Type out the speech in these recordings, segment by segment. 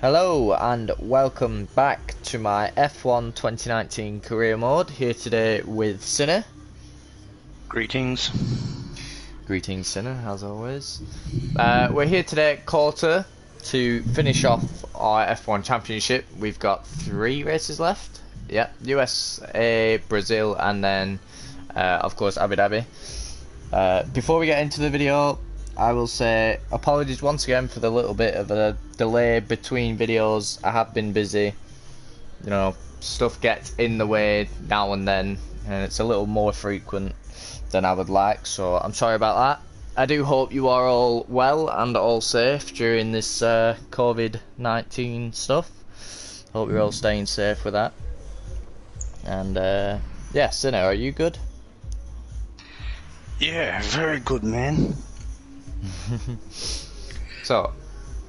Hello and welcome back to my F1 2019 career mode, here today with Sinner. Greetings. Greetings Sinner, as always. We're here today at Cota to finish off our F1 championship. We've got 3 races left. Yep, USA, Brazil and then of course Abu Dhabi. Before we get into the video, I will say apologies once again for the little bit of a delay between videos. I have been busy, you know, stuff gets in the way now and then, and it's a little more frequent than I would like, so I'm sorry about that. I do hope you are all well and all safe during this COVID-19 stuff. Hope you're all staying safe with that. And yeah, Sinner, are you good? Yeah, very good, man. So,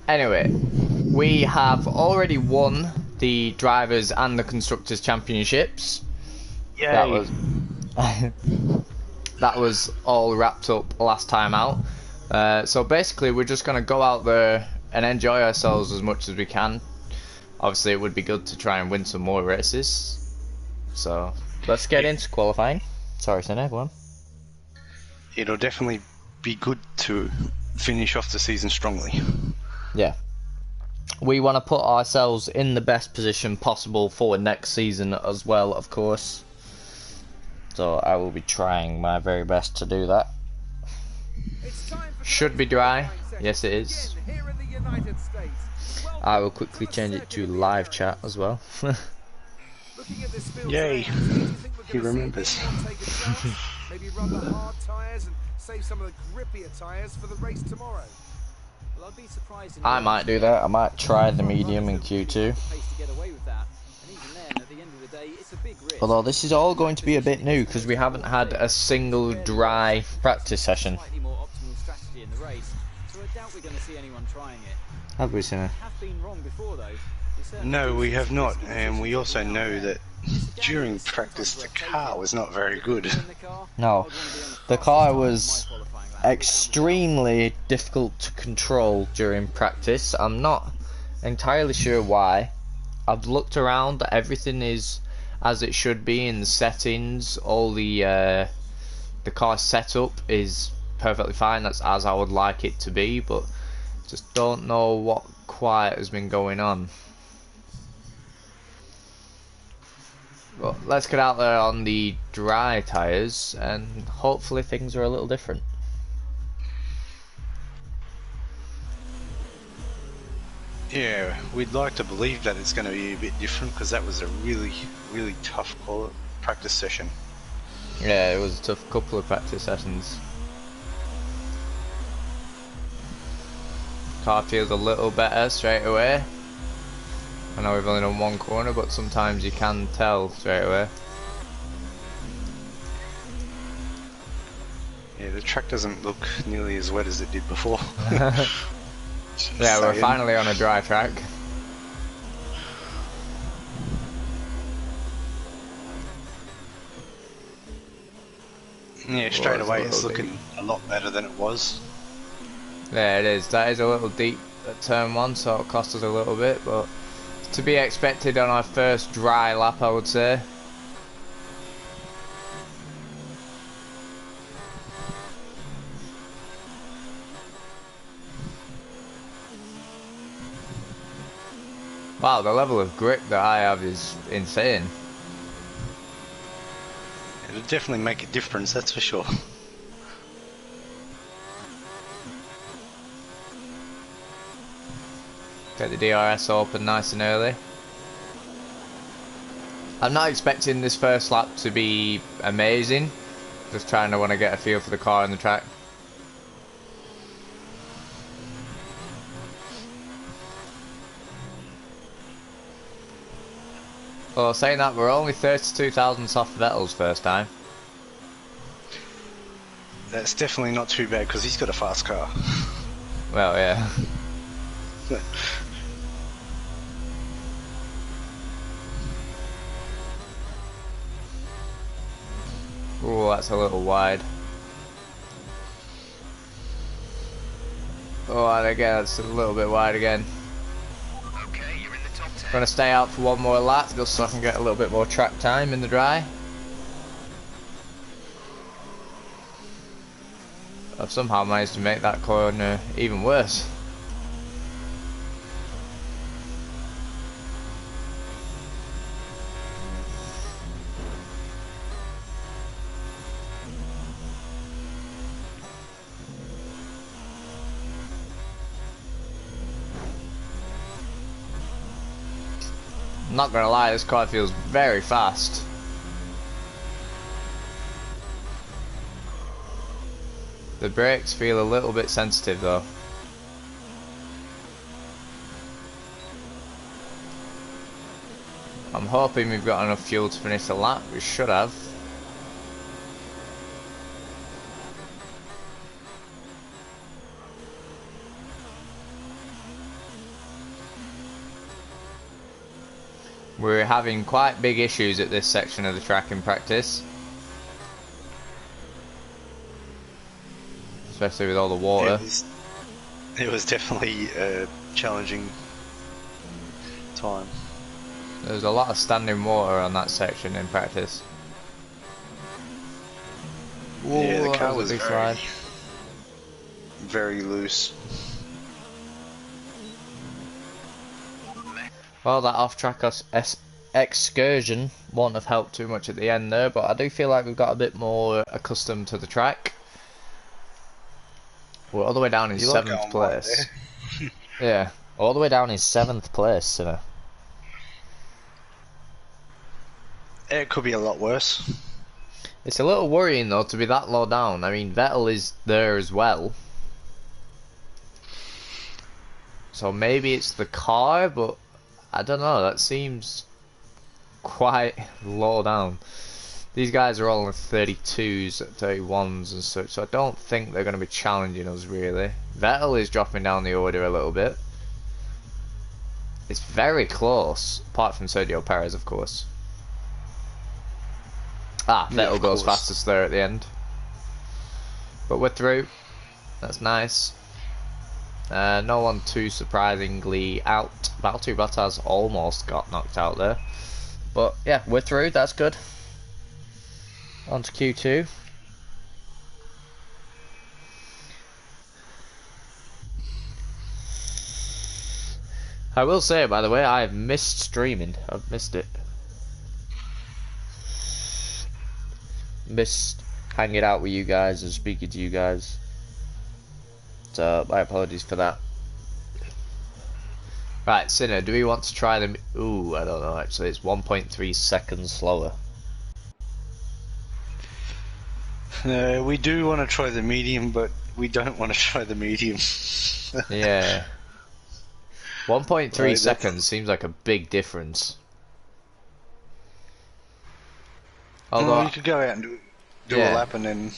anyway, we have already won the drivers and the constructors championships. Yay. That was all wrapped up last time out. So basically, we're just gonna go out there and enjoy ourselves as much as we can. Obviously, it would be good to try and win some more races. So let's get into qualifying. Sorry, Sinner, go on. It'll definitely be good to finish off the season strongly. Yeah. We want to put ourselves in the best position possible for next season as well, of course. So I will be trying my very best to do that. Should be dry. Yes, it is. I will quickly change it to live chat as well. Yay. He remembers. Maybe run the hard tyres and save some of the grippier tyres for the race tomorrow. Well, I'd be surprised. I might do that. I might try the medium in Q2. Although this is all going to be a bit new because we haven't had a single dry practice session. Have we, Sinner? No, we have not, and we also know that during practice the car was not very good. No, the car was extremely difficult to control during practice. I'm not entirely sure why. I've looked around, everything is as it should be in the settings. All the car setup is perfectly fine. That's as I would like it to be, but just don't know what quite has been going on. Well, let's get out there on the dry tyres and hopefully things are a little different. Yeah, we'd like to believe that it's going to be a bit different because that was a really, really tough practice session. Yeah, it was a tough couple of practice sessions. Car feels a little better straight away. I know we've only done one corner, but sometimes you can tell straight away. Yeah, the track doesn't look nearly as wet as it did before. Yeah, we're finally on a dry track. Yeah, straight away it's looking a lot better than it was. Yeah, it is. That is a little deep at turn 1, so it'll cost us a little bit, but to be expected on our first dry lap, I would say. Wow, the level of grip that I have is insane. It'll definitely make a difference, that's for sure. Get the DRS open nice and early. I'm not expecting this first lap to be amazing. Just trying to want to get a feel for the car and the track. Well, saying that, we're only 32,000 off Vettel's first time. That's definitely not too bad because he's got a fast car. Well, yeah. Oh, that's a little wide. Oh, and again, it's a little bit wide again. Okay, Gonna stay out for one more lap just so I can get a little bit more track time in the dry. I've somehow managed to make that corner even worse. I'm not gonna lie, this car feels very fast. The brakes feel a little bit sensitive though. I'm hoping we've got enough fuel to finish the lap. We should have. We're having quite big issues at this section of the track in practice. Especially with all the water. It was definitely a challenging time. There's a lot of standing water on that section in practice. Whoa, yeah, the car that was a big very, slide. very loose. Well, that off-track excursion won't have helped too much at the end there, but I do feel like we've got a bit more accustomed to the track. We're all the way down in 7th place. Yeah, all the way down in 7th place, Sinner. It could be a lot worse. It's a little worrying though to be that low down. I mean, Vettel is there as well. So maybe it's the car, but I don't know, that seems quite low down. These guys are all in 32s, 31s and such, so I don't think they're going to be challenging us really. Vettel is dropping down the order a little bit. It's very close, apart from Sergio Perez of course. Ah, Vettel goes fastest there at the end. But we're through. That's nice. No one too surprisingly out. Valtteri Bottas almost got knocked out there. But yeah, we're through. That's good. On to Q2. I will say, by the way, I've missed streaming. I've missed it. Missed hanging out with you guys and speaking to you guys. So, my apologies for that. Right, Sinner, do we want to try them? Ooh, I don't know actually. It's 1.3 seconds slower. We do want to try the medium, but we don't want to try the medium. Yeah. 1.3 Right, seconds seems like a big difference. Although, you could go out and do a lap and then...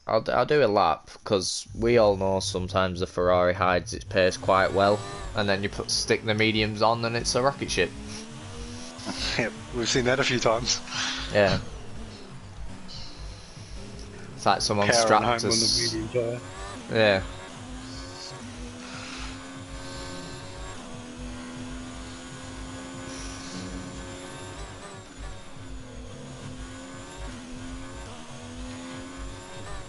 I'll do a lap, because we all know sometimes the Ferrari hides its pace quite well, and then you stick the mediums on and it's a rocket ship. Yep, we've seen that a few times. Yeah. It's like someone strapped us. Yeah.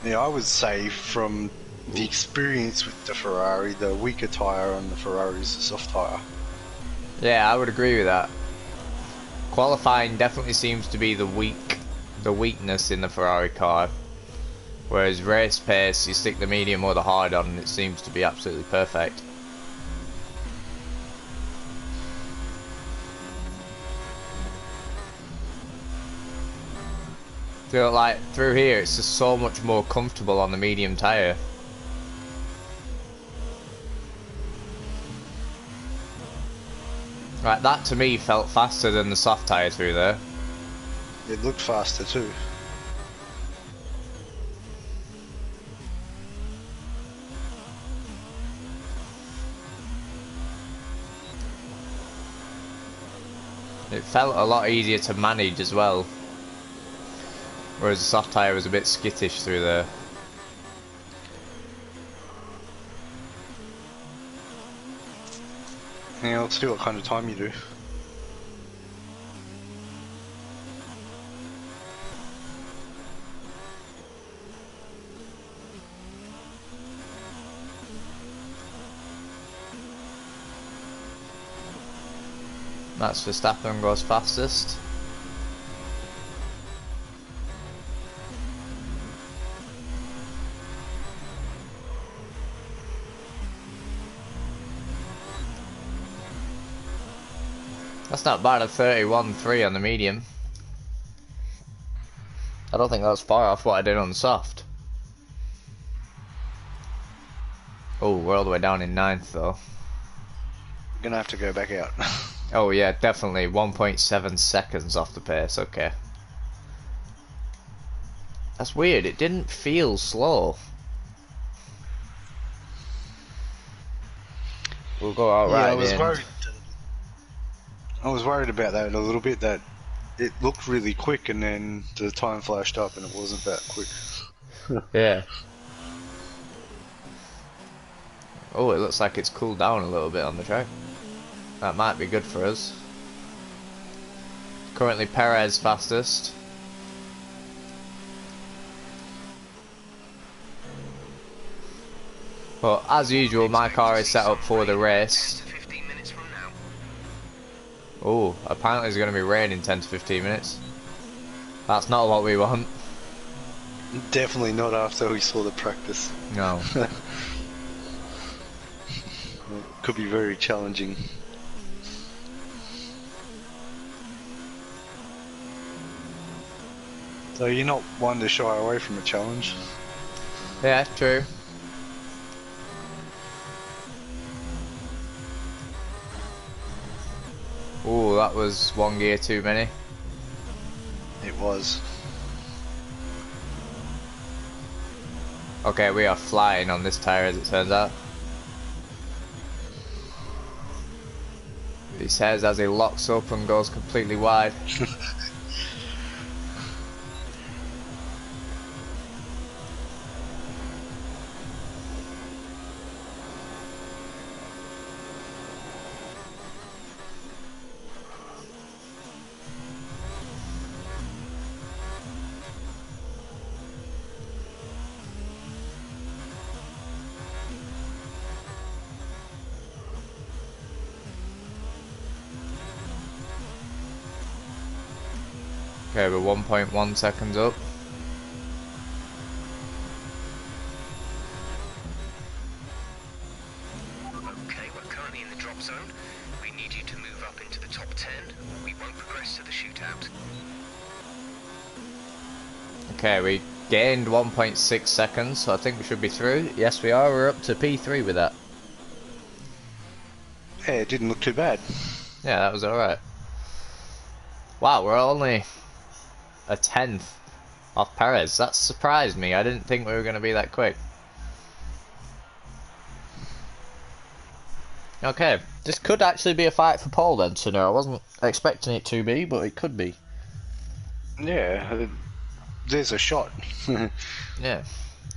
Yeah, I would say from the experience with the Ferrari, the weaker tyre on the Ferrari is the soft tyre. Yeah, I would agree with that. Qualifying definitely seems to be the weakness in the Ferrari car. Whereas race pace, you stick the medium or the hard on and it seems to be absolutely perfect. Feel like through here it's just so much more comfortable on the medium tyre. Right, that to me felt faster than the soft tyre through there. It looked faster too. It felt a lot easier to manage as well. Whereas the soft tyre was a bit skittish through there. Yeah, let's see what kind of time you do. Max Verstappen goes fastest. That's not bad, a 31.3 on the medium. I don't think that's far off what I did on the soft. Oh, we're all the way down in 9th though. You're gonna have to go back out. Oh yeah, definitely 1.7 seconds off the pace, okay. That's weird, it didn't feel slow. We'll go out right Yeah, at the end. I was worried about that a little bit, that it looked really quick and then the time flashed up and it wasn't that quick. Yeah. Oh, it looks like it's cooled down a little bit on the track. That might be good for us. Currently Perez fastest. But as usual, my car is set up for the race. Oh, apparently it's going to be raining 10 to 15 minutes. That's not what we want. Definitely not after we saw the practice. No. Could be very challenging. So you're not one to shy away from a challenge? Yeah, true. Oh, that was one gear too many. It was. Okay, we are flying on this tyre as it turns out. He says as he locks up and goes completely wide. Okay, we're 1.1 seconds up. Okay, we're currently in the drop zone. We need you to move up into the top 10. We won't progress to the shootout. Okay, we gained 1.6 seconds, so I think we should be through. Yes, we are. We're up to P3 with that. Yeah, it didn't look too bad. Yeah, that was alright. Wow, we're only a 10th off Perez. That surprised me. I didn't think we were going to be that quick. Okay, this could actually be a fight for pole then, Sinner. I wasn't expecting it to be, but it could be. Yeah, there's a shot. Yeah.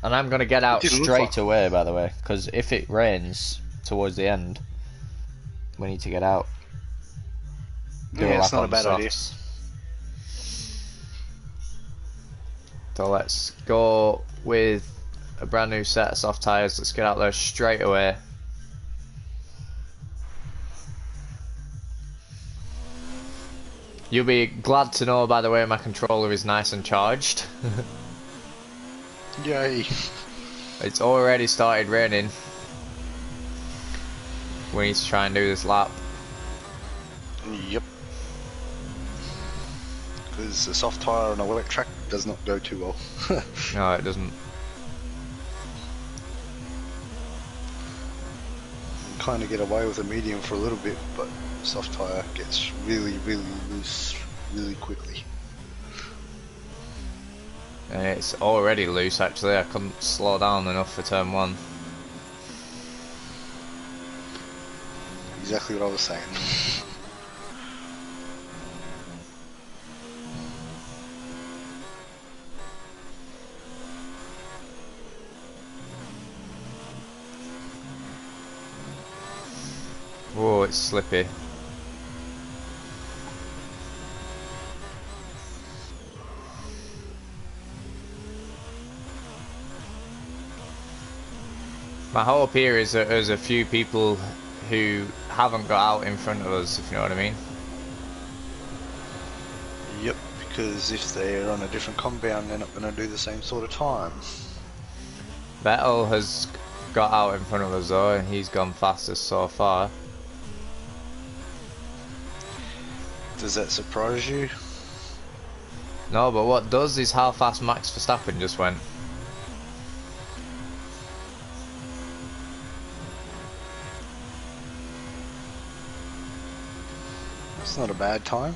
And I'm going to get out It didn't look straight like- away, by the way, because if it rains towards the end, we need to get out. Do Yeah, a it's lap not on a bad the idea. softs. So let's go with a brand new set of soft tyres. Let's get out there straight away. You'll be glad to know, by the way, my controller is nice and charged. Yay. It's already started raining. We need to try and do this lap. Yep. Because a soft tyre on a wet track does not go too well. No, it doesn't. Kind of get away with a medium for a little bit, but soft tyre gets really, really loose really quickly. And it's already loose actually. I couldn't slow down enough for turn 1. Exactly what I was saying. Whoa, it's slippy. My hope here is that there's a few people who haven't got out in front of us, if you know what I mean. because if they're on a different compound, they're not going to do the same sort of time. Vettel has got out in front of us though, and he's gone fastest so far. Does that surprise you? No, but what does is how fast Max Verstappen just went. That's not a bad time.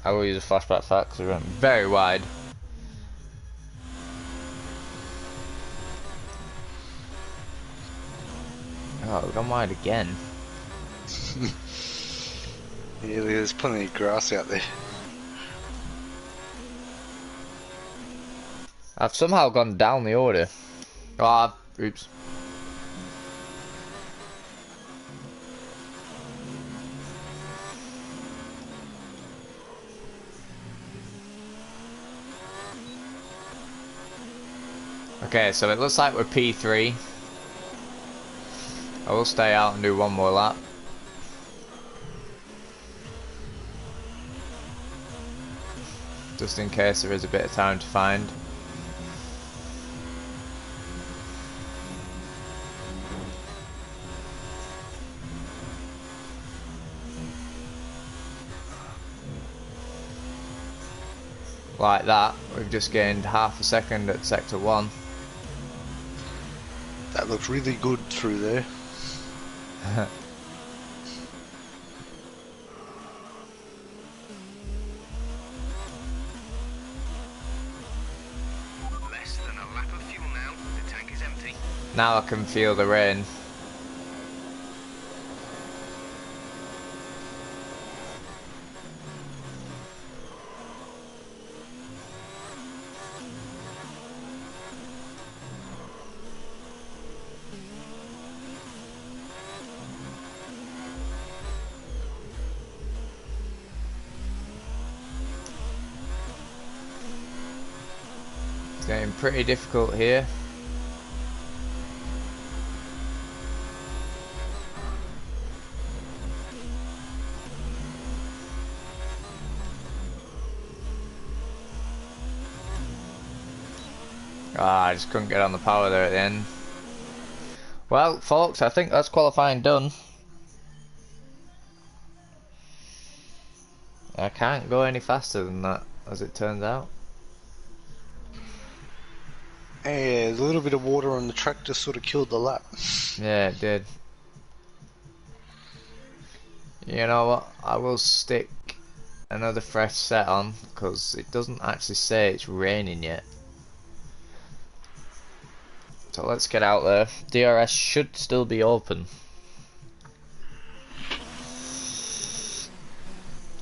I will use a flashback for that because we went very wide. Oh, we've gone wide again. Yeah, there's plenty of grass out there. I've somehow gone down the order. Ah, oops. Okay, so it looks like we're P3. I will stay out and do one more lap. Just in case there is a bit of time to find. Like that, we've just gained half a second at sector 1. That looked really good through there. Less than a lap of fuel now. The tank is empty. Now I can feel the rain. It's getting pretty difficult here. Ah, I just couldn't get on the power there at the end. Well, folks, I think that's qualifying done. I can't go any faster than that, as it turns out. Yeah, a little bit of water on the track just sort of killed the lap. Yeah, it did. You know what? I will stick another fresh set on, because it doesn't actually say it's raining yet. So let's get out there. DRS should still be open.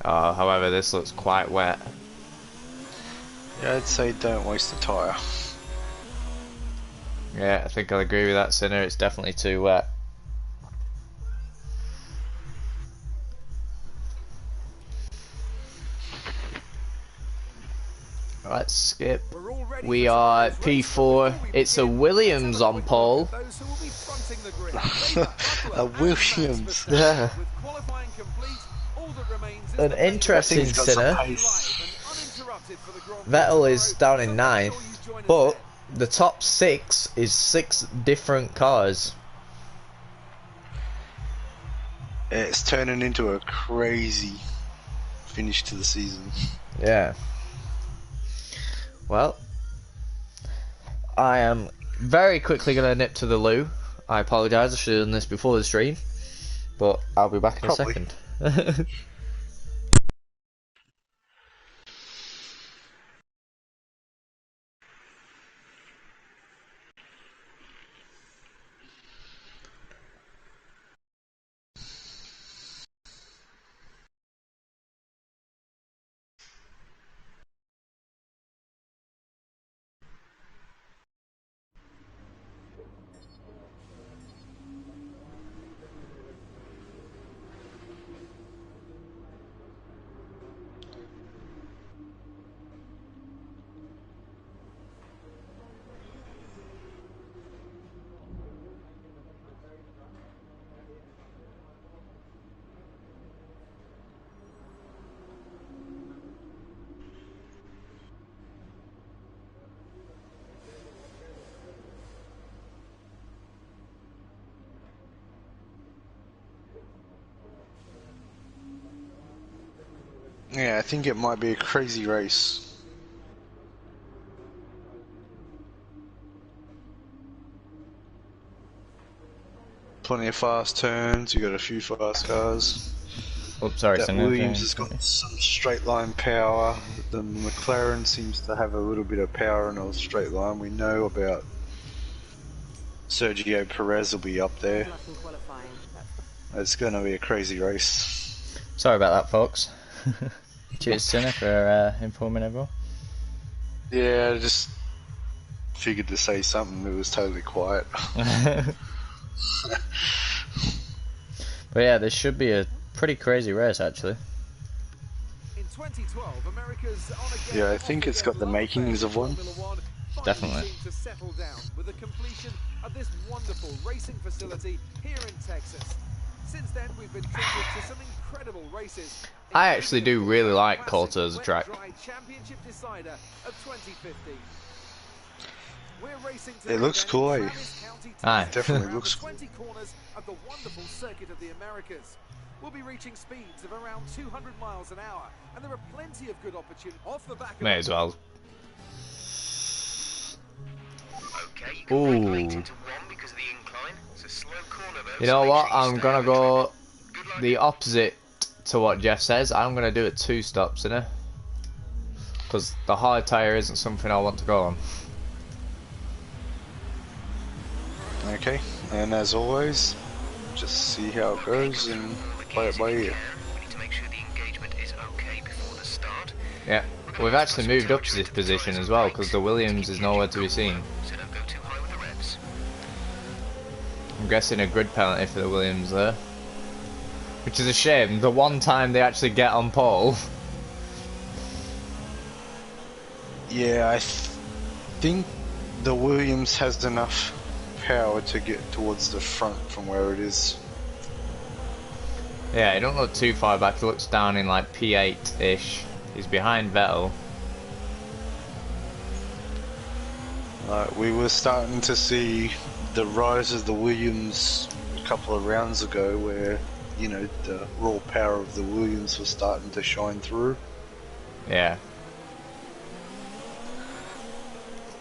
Oh, however, this looks quite wet. Yeah, I'd say don't waste the tyre. Yeah, I think I'll agree with that, Sinner. It's definitely too wet. Right, skip. We are P4. It's a Williams on pole. A Williams. Yeah. An interesting Sinner. Vettel is down in 9th, but the top 6 is 6 different cars. It's turning into a crazy finish to the season. Yeah. Well, I am very quickly going to nip to the loo. I apologise, I should have done this before the stream, but I'll be back in a second. Yeah, I think it might be a crazy race. Plenty of fast turns, you got a few fast cars. Oops, sorry, That Senna. Williams has got some straight line power. The McLaren seems to have a little bit of power in a straight line. We know about Sergio Perez will be up there. It's going to be a crazy race. Sorry about that, folks. Cheers, Senna, for informing everyone. Yeah, I just figured to say something. It was totally quiet. But yeah, this should be a pretty crazy race, actually. In 2012, America's on again, Yeah, I think it's got the makings of one. Definitely. To settle down with the completion of this wonderful racing facility here in Texas. Since then, we've been treated to some incredible races. I actually do really like Cota as a track. Championship decider of 2015. We're racing It looks cool, eh? Aye. Definitely looks cool. 20 corners of the wonderful circuit of the Americas. We'll be reaching speeds of around 200 miles an hour, and there are plenty of good opportunities off the back of May as well. Okay, you can brake late into one because of the incline. It's a slow corner though. You so know make what? sure you I'm stay gonna on the go track. Good luck. the opposite to what Jeff says. I'm gonna do it 2 stops, innit? Because the hard tyre isn't something I want to go on. Okay, and as always, just see how it goes and play it by ear. We need to make sure the engagement is okay before the start. Yeah. We've actually moved up to this position as well, because the Williams is nowhere to be seen. So don't go too high with the revs. I'm guessing a grid penalty for the Williams there. Which is a shame, the one time they actually get on pole. Yeah, I think the Williams has enough power to get towards the front from where it is. Yeah, he don't look too far back, he looks down in like P8-ish. He's behind Vettel. We were starting to see the rise of the Williams a couple of rounds ago where, you know, the raw power of the Williams was starting to shine through. Yeah.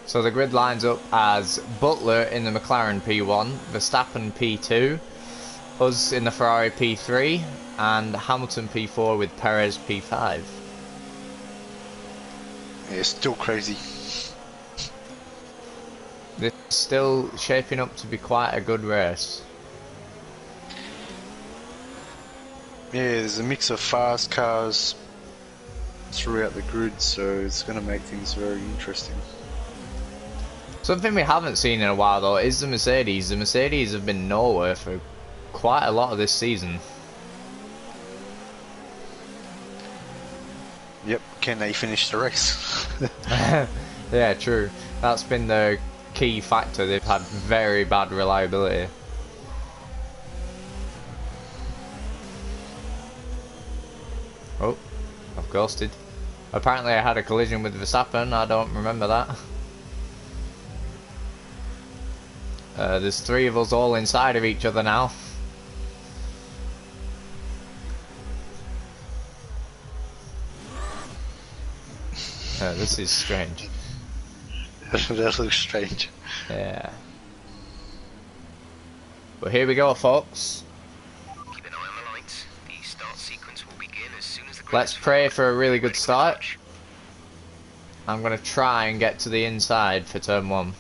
So the grid lines up as Butler in the McLaren P1, Verstappen P2, us in the Ferrari P3, and Hamilton P4 with Perez P5. Yeah, it's still crazy. This is still shaping up to be quite a good race. Yeah, there's a mix of fast cars throughout the grid, so it's going to make things very interesting. Something we haven't seen in a while though is the Mercedes. The Mercedes have been nowhere for quite a lot of this season. Yep, can they finish the race? Yeah, true. That's been the key factor. They've had very bad reliability. Oh, I've ghosted. Apparently I had a collision with Verstappen, I don't remember that. There's 3 of us all inside of each other now. This is strange. That looks strange. Yeah. But here we go, folks. Keep an eye on the lights. The start sequence will begin as soon as the Let's pray for a really good start. I'm going to try and get to the inside for turn 1.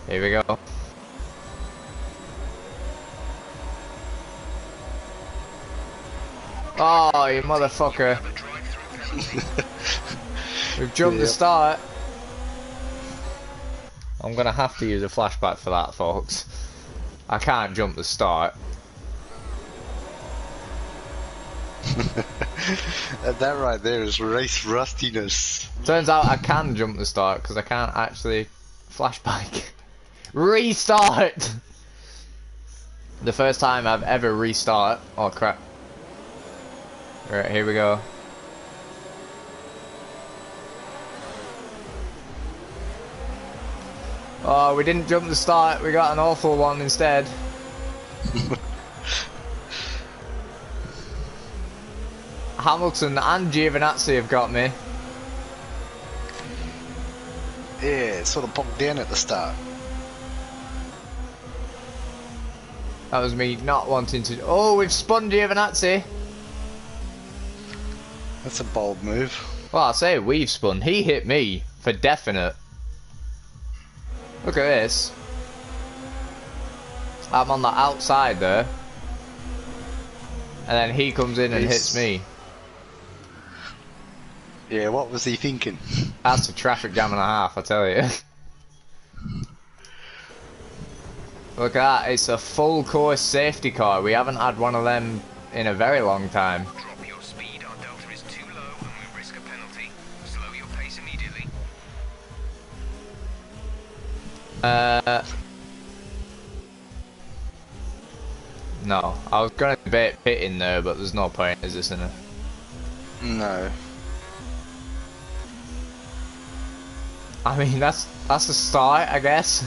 Here we go. Oh, you motherfucker. We've jumped the start. I'm going to have to use a flashback for that, folks. I can't jump the start. That right there is race rustiness. Turns out I can jump the start because I can't actually flashback. Restart! The first time I've ever restart. Oh crap. Right, here we go. Oh, we didn't jump the start, we got an awful one instead. Hamilton and Giovinazzi have got me. Yeah, it sort of bogged down at the start. That was me not wanting to. Oh, we've spun Giovinazzi. That's a bold move. Well, I say we've spun. He hit me for definite. Look at this. I'm on the outside there. And then he comes in and hits me. Yeah, what was he thinking? That's a traffic jam and a half, I tell you. Look at that, it's a full course safety car. We haven't had one of them in a very long time. Drop your speed, our delta is too low and we risk a penalty. Slow your pace immediately. No, I was going to debate pitting there, but there's no point, is this in it? No. I mean, that's a start, I guess.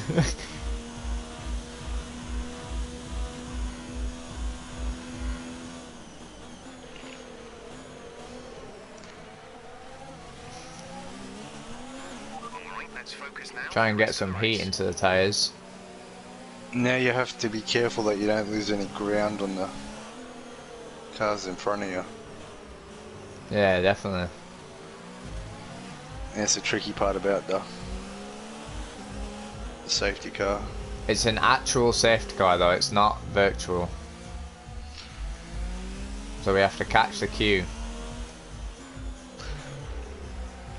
Alright, let's focus now. Try and get some heat into the tyres. Now you have to be careful that you don't lose any ground on the cars in front of you. Yeah, definitely. That's the tricky part about the safety car. It's an actual safety car though, it's not virtual. So we have to catch the queue.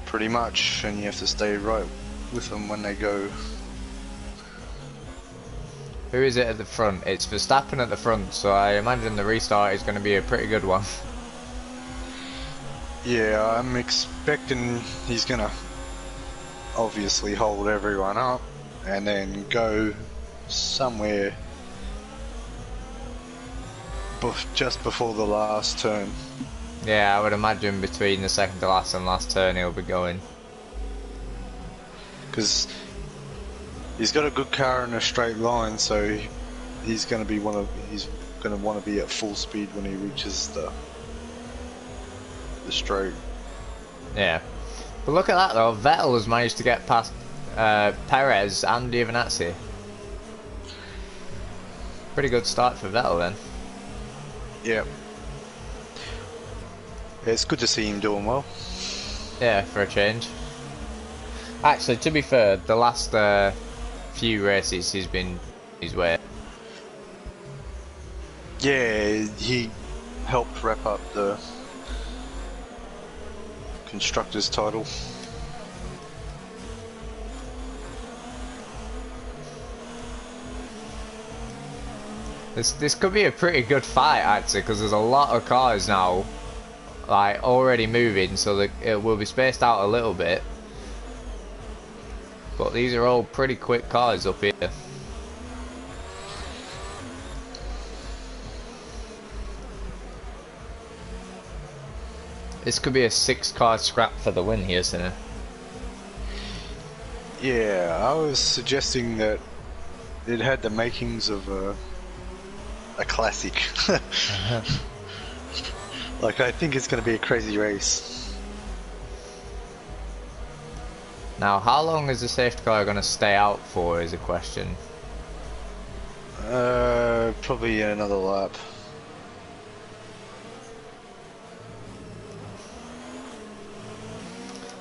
Pretty much, and you have to stay right with them when they go. Who is it at the front? It's Verstappen at the front, so I imagine the restart is going to be a pretty good one. Yeah, I'm expecting he's gonna obviously hold everyone up and then go somewhere just before the last turn. Yeah, I would imagine between the second to last and last turn he'll be going. Because he's got a good car in a straight line, so he's going to be he's going to want to be at full speed when he reaches the straight. Yeah. But look at that though, Vettel has managed to get past Perez and Giovinazzi. Pretty good start for Vettel then. Yeah. It's good to see him doing well. Yeah, for a change. Actually, to be fair, the last few races he's been his way. Yeah, he helped wrap up the Constructors' title. This could be a pretty good fight actually, because there's a lot of cars now like already moving, so that it will be spaced out a little bit. But these are all pretty quick cars up here. This could be a 6-car scrap for the win here, isn't it? Yeah, I was suggesting that it had the makings of a classic. Like, I think it's going to be a crazy race. Now, how long is the safety car going to stay out for is a question. Probably another lap.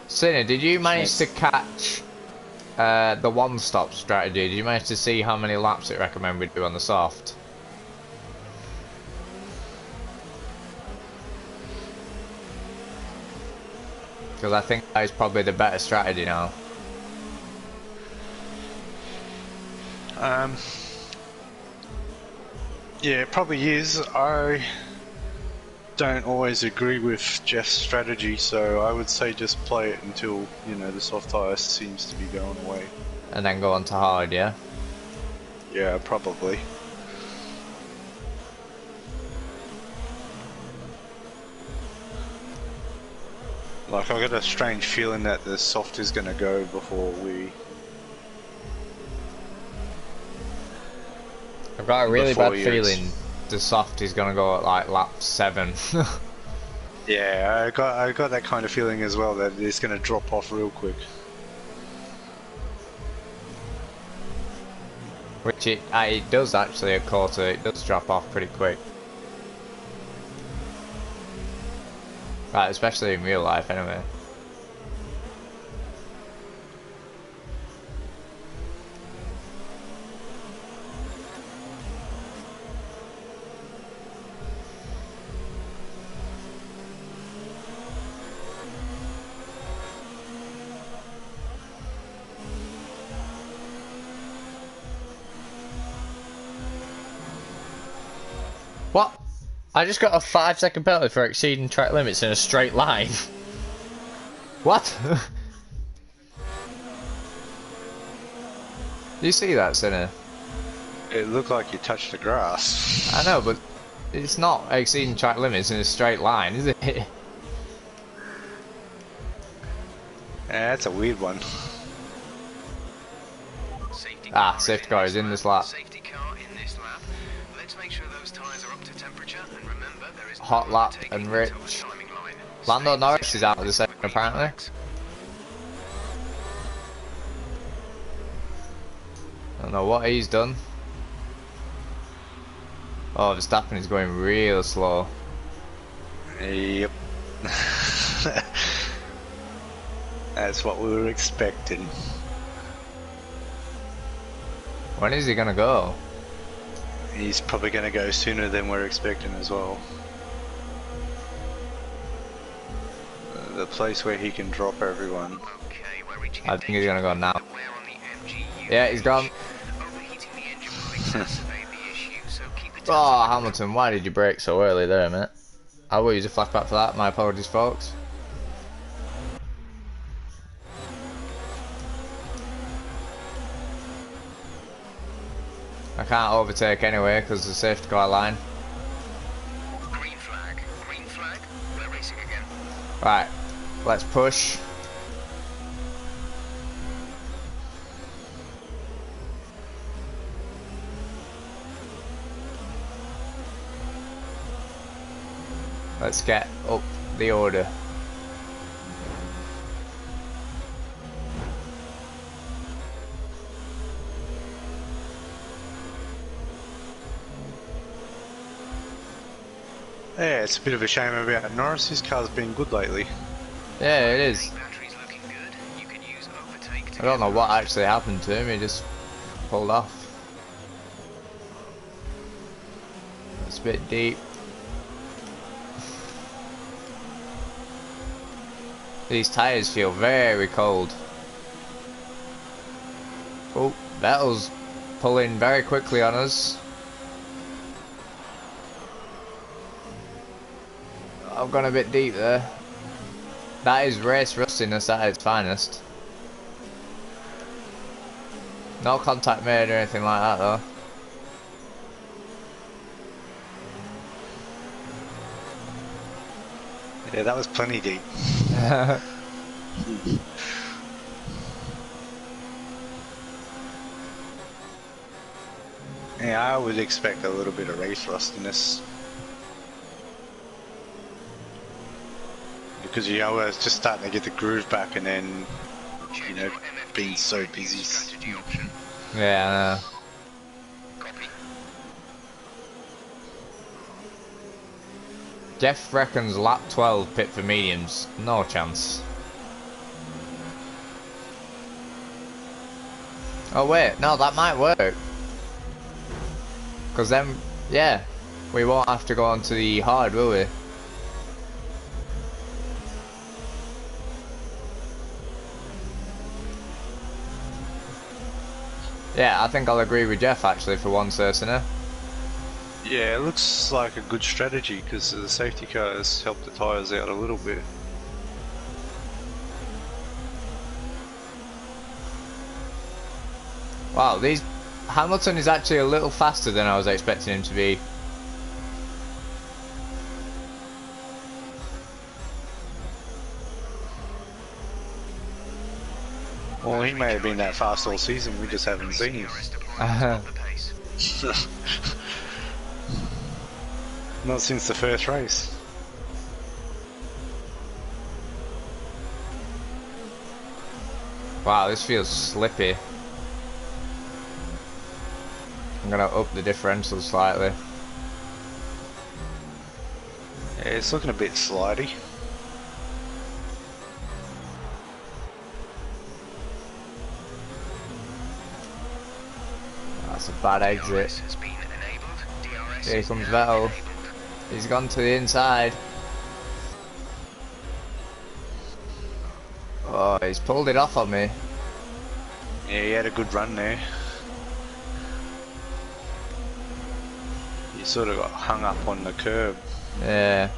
Sinner, did you manage to catch the one-stop strategy? Did you manage to see how many laps it recommended we do on the soft? Because I think that is probably the better strategy now. Yeah, it probably is. I don't always agree with Jeff's strategy, so I would say just play it until, you know, the soft ice seems to be going away. And then go on to hard, yeah? Yeah, probably. Like, I got a strange feeling that the soft is going to go before we... I've got a really bad before you feeling the soft is gonna go at like lap 7. Yeah, I got that kind of feeling as well, that it's going to drop off real quick. Which it does actually at Cota, it does drop off pretty quick. Right, especially in real life anyway. What? I just got a 5-second penalty for exceeding track limits in a straight line. What? You see that, Sinner? It looked like you touched the grass. I know, but it's not exceeding track limits in a straight line, is it? Yeah, that's a weird one. Safety car is in this lap. Safety car in this lap. Let's make sure those tyres are up to temperature, and remember there is Hot no lap overtaking and until the Rich. timing line. Lando Stay Norris is out of the position. second apparently. I don't know what he's done. Oh, Verstappen is going real slow. Yep. That's what we were expecting. When is he gonna go? He's probably going to go sooner than we're expecting as well. The place where he can drop everyone. Okay, we're reaching I a think he's gonna go now. We're on the MGU. Yeah, he's gone. Overheating the engine will exacerbate the issue, so keep the Oh, Hamilton, why did you brake so early there, mate? I will use a flashback for that. My apologies, folks. I can't overtake anyway because of the safety car line. Green flag. Green flag. We're racing again. Right, let's push. Let's get up the order. Yeah, it's a bit of a shame about Norris. His car's been good lately. Yeah, it is. Battery's looking good. You can use overtake to I don't know what actually happened to him, he just pulled off. It's a bit deep. These tyres feel very cold. Oh, Vettel's pulling very quickly on us. I've gone a bit deep there. That is race rustiness at its finest. No contact made or anything like that though. Yeah, that was plenty deep. Yeah, I would expect a little bit of race rustiness. Because, you know, I was just starting to get the groove back and then, you know, being so busy. strategy option. Yeah, I know. Copy. Jeff reckons lap 12 pit for mediums. No chance. Oh wait, no, that might work. Because then, yeah, we won't have to go on to the hard, will we? Yeah, I think I'll agree with Jeff actually for one Cersei. Yeah, it looks like a good strategy because the safety cars help the tyres out a little bit. Wow, Hamilton is actually a little faster than I was expecting him to be. Well, he may have been that fast all season, we just haven't seen him. Not since the first race. Wow, this feels slippy. I'm gonna up the differential slightly. Yeah, it's looking a bit slidey. That's a bad exit. DRS has been enabled. DRS Here is comes now Vettel. enabled. He's gone to the inside. Oh, he's pulled it off on me. Yeah, he had a good run there. He sort of got hung up on the curb. Yeah.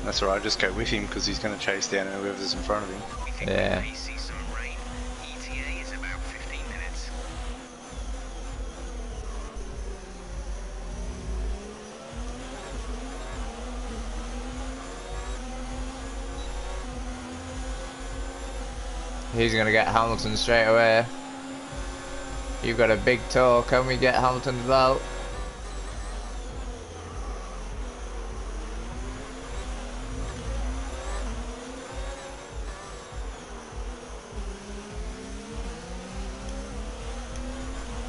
That's alright, just go with him because he's going to chase down whoever's in front of him. We think Yeah. we may see some rain. ETA is about 15 minutes. He's gonna get Hamilton straight away. You've got a big toe. Can we get Hamilton as well?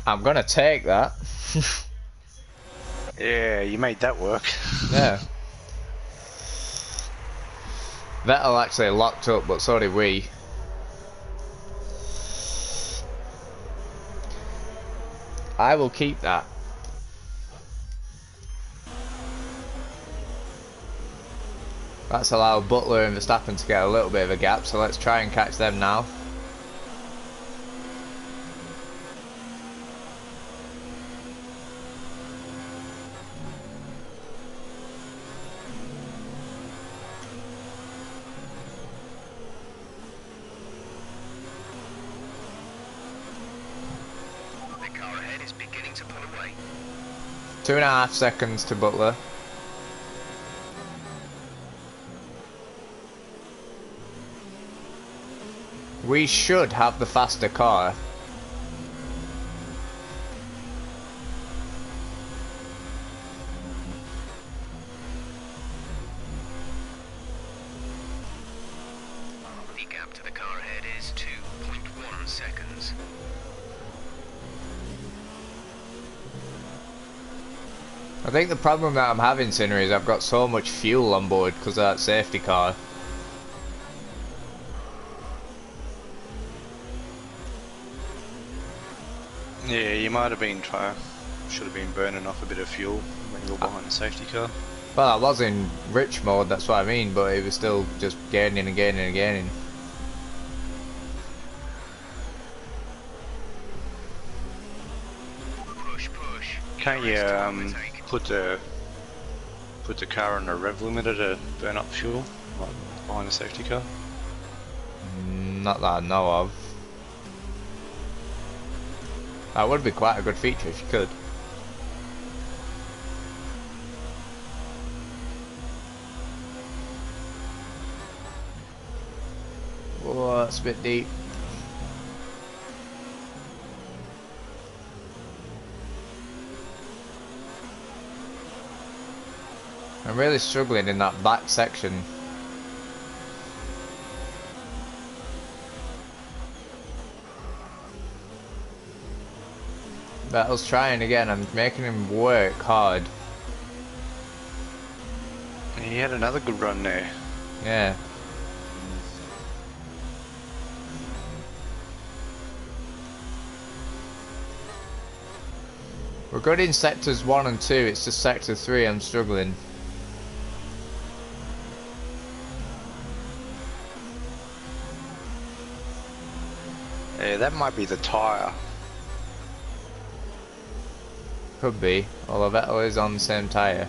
I'm gonna take that. Yeah, you made that work. Yeah. Vettel actually locked up, but so did we. I will keep that. That's allowed Butler and Verstappen to get a little bit of a gap, so let's try and catch them now. The car ahead is beginning to pull away. 2.5 seconds to Butler. We should have the faster car. The gap to the car ahead is 2.1 seconds. I think the problem that I'm having, Sinner, is I've got so much fuel on board because of that safety car. Yeah, you might have been should have been burning off a bit of fuel when you were behind the safety car. Well, I was in rich mode, that's what I mean, but it was still just gaining and gaining and gaining. Push, push. Can't you DRS to overtake. put the car on a rev limiter to burn up fuel, like behind the safety car? Not that I know of. That would be quite a good feature if you could. Whoa, that's a bit deep. I'm really struggling in that back section. Vettel's trying again, I'm making him work hard. He had another good run there. Yeah. We're good in sectors 1 and 2, it's just sector 3 I'm struggling. Yeah, that might be the tyre. Could be, although Vettel is on the same tyre.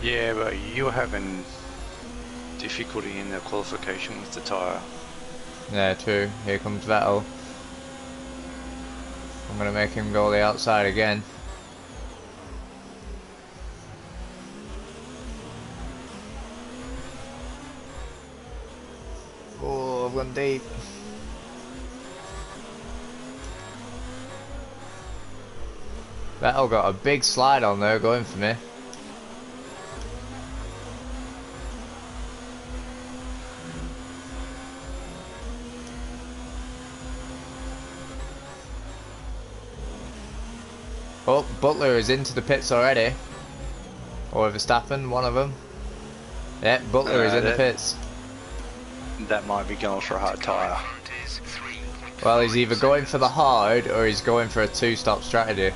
Yeah, but you're having difficulty in the qualification with the tyre. Yeah, true. Here comes Vettel. I'm gonna make him go the outside again. gone deep. Vettel got a big slide on there going for me. Oh, Butler is into the pits already. Or Verstappen, one of them. Yeah, Butler is in the pits. That might be going for a hard tyre. Well, he's either going for the hard or he's going for a two-stop strategy.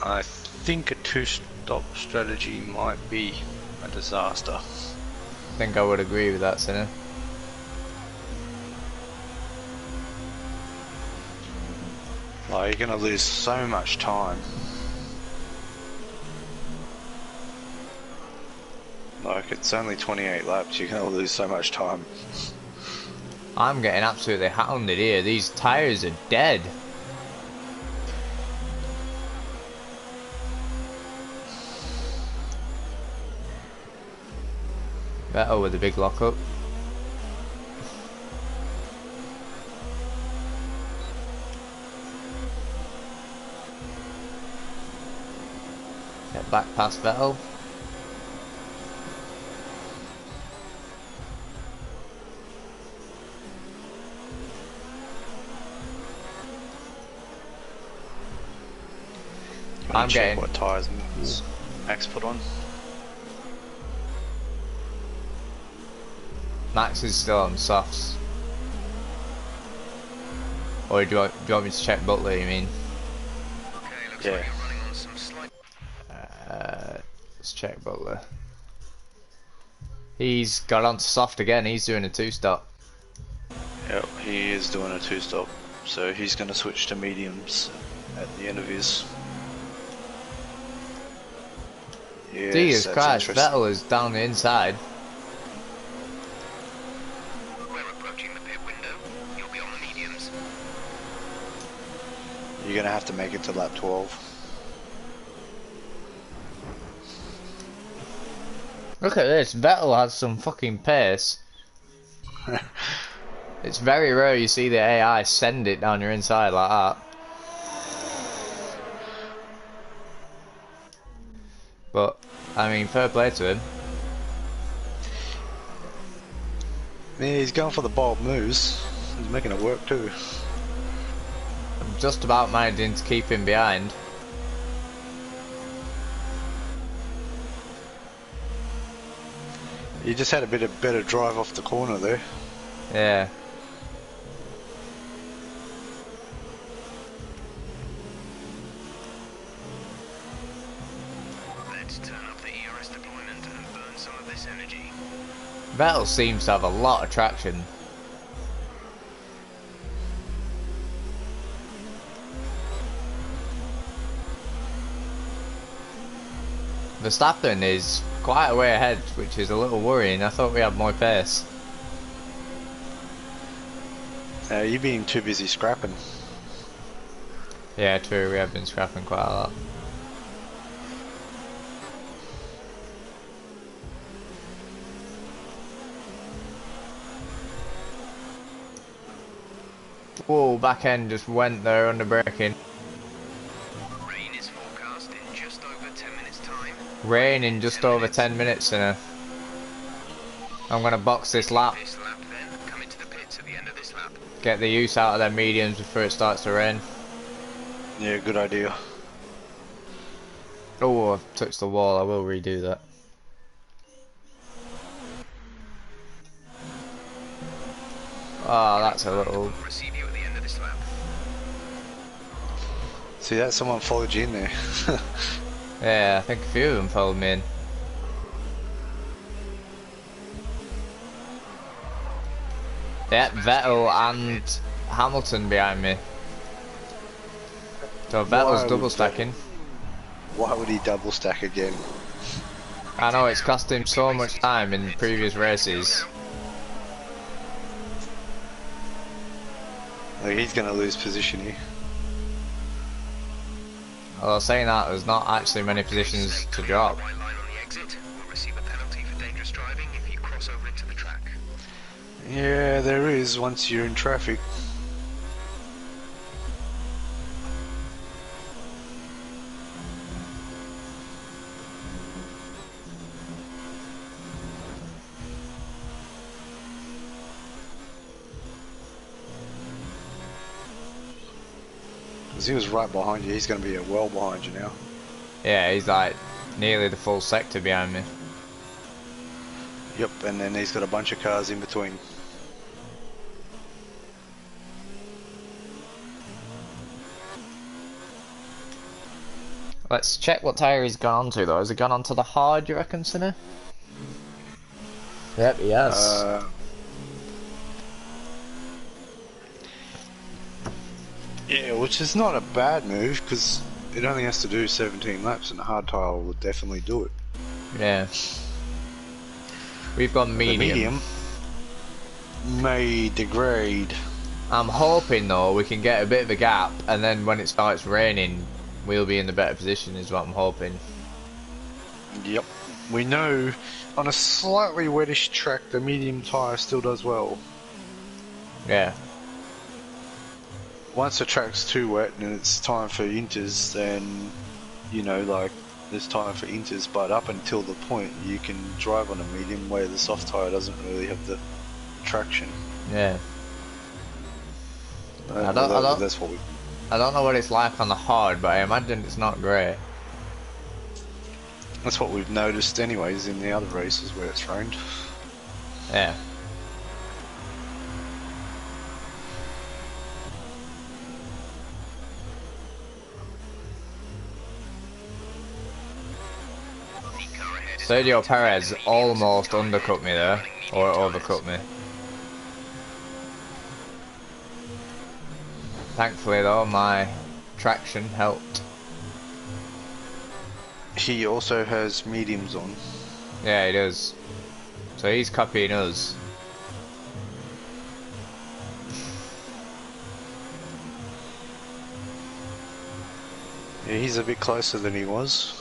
I think a two-stop strategy might be a disaster. I think I would agree with that, Sinner. Like, you're going to lose so much time. Like, it's only 28 laps, you're going to lose so much time. I'm getting absolutely hounded here. These tyres are dead. Vettel with a big lockup. Get back past Vettel. I'm getting what tyres Max put on. Max is still on softs. Or do you want me to check Butler, you mean? Okay, looks Yeah. like you're running on some slight... Let's check Butler. He's got onto soft again, he's doing a two-stop. Yep, he is doing a two-stop. So he's going to switch to mediums at the end of his... Yes, Jesus that's Christ, interesting. Vettel is down the inside. We're approaching the pit window. You'll be on the mediums. You're going to have to make it to lap 12. Look at this, Vettel has some fucking pace. It's very rare you see the AI send it down your inside like that. But, I mean, fair play to him. Yeah, he's going for the bold moves. He's making it work too. I'm just about managing to keep him behind. He just had a bit of better drive off the corner there. Yeah. Let's turn up the ERS deployment and burn some of this energy. Vettel seems to have a lot of traction. Verstappen is quite a way ahead, which is a little worrying. I thought we had more pace. You're being too busy scrapping. Yeah, true, we have been scrapping quite a lot. Whoa, back end just went there under braking. Rain is forecast in just over 10 minutes time. Rain in just over 10 minutes, and I'm gonna box this lap. This lap then, come into the pits at the end of this lap. Get the use out of their mediums before it starts to rain. Yeah, good idea. Oh, I've touched the wall, I will redo that. Oh, that's a little... We'll receive you at the end of this lap. See that? Someone followed you in there. Yeah, I think a few of them followed me in. Yeah, Vettel and Hamilton behind me. So Vettel's Why double would stacking. Why would he double stack again? I know, it's cost him so much time in previous races. Like, he's going to lose position here. Although saying that, there's not actually many positions to drop. White line on the exit. We'll receive a penalty for dangerous driving if you cross over into the track. Yeah, there is once you're in traffic. Because he was right behind you, he's going to be well behind you now. Yeah, he's like nearly the full sector behind me. Yep, and then he's got a bunch of cars in between. Let's check what tyre he's gone on to though. Has he gone on to the hard, you reckon, Sinner? Yep, he has. Yeah, which is not a bad move because it only has to do 17 laps and a hard tyre will definitely do it. Yeah. We've got medium. The medium may degrade. I'm hoping though we can get a bit of a gap and then when it starts raining we'll be in the better position is what I'm hoping. Yep. We know on a slightly wettish track the medium tyre still does well. Yeah. Once the track's too wet and it's time for inters, then, you know, like, there's time for inters, but up until the point you can drive on a medium where the soft tyre doesn't really have the traction. Yeah. That's what we... I don't know what it's like on the hard, but I imagine it's not great. That's what we've noticed anyways in the other races where it's rained. Yeah. Sergio Perez almost undercut me there, or overcut me. Thankfully though, my traction helped. He also has mediums on. Yeah, he does. So he's copying us. Yeah, he's a bit closer than he was.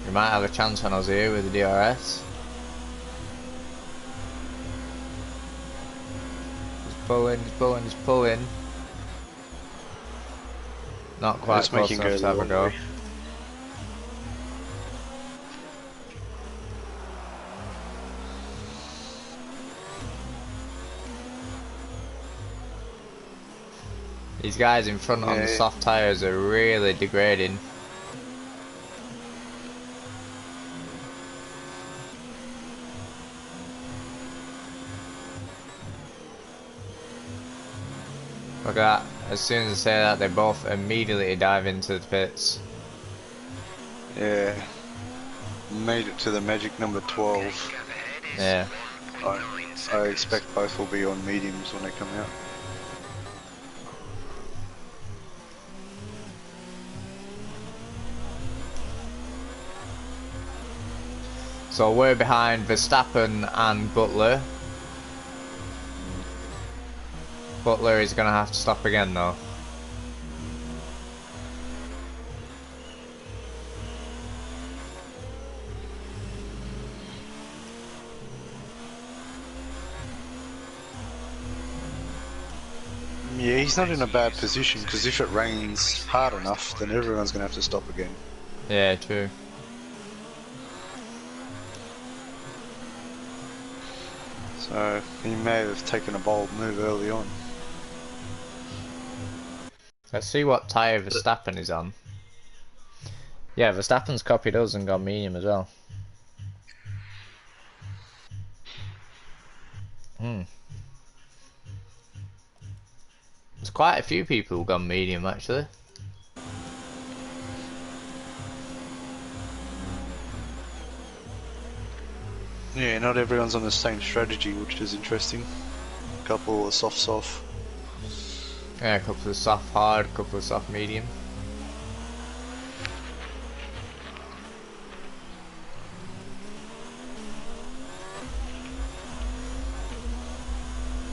We might have a chance when I was here with the DRS. He's pulling. Not quite close enough to have a go. These guys in front on the soft tyres are really degrading. Look at that, as soon as I say that they both immediately dive into the pits. Yeah. Made it to the magic number 12. Yeah. I expect both will be on mediums when they come out. So we're behind Verstappen and Butler. Butler is going to have to stop again though. Yeah, he's not in a bad position because if it rains hard enough, then everyone's going to have to stop again. Yeah, true. So he may have taken a bold move early on. Let's see what tyre Verstappen is on. Yeah, Verstappen's copied us and gone medium as well. There's quite a few people who've gone medium actually. Yeah, not everyone's on the same strategy, which is interesting. A couple are soft. Yeah, a couple of soft hard, a couple of soft medium.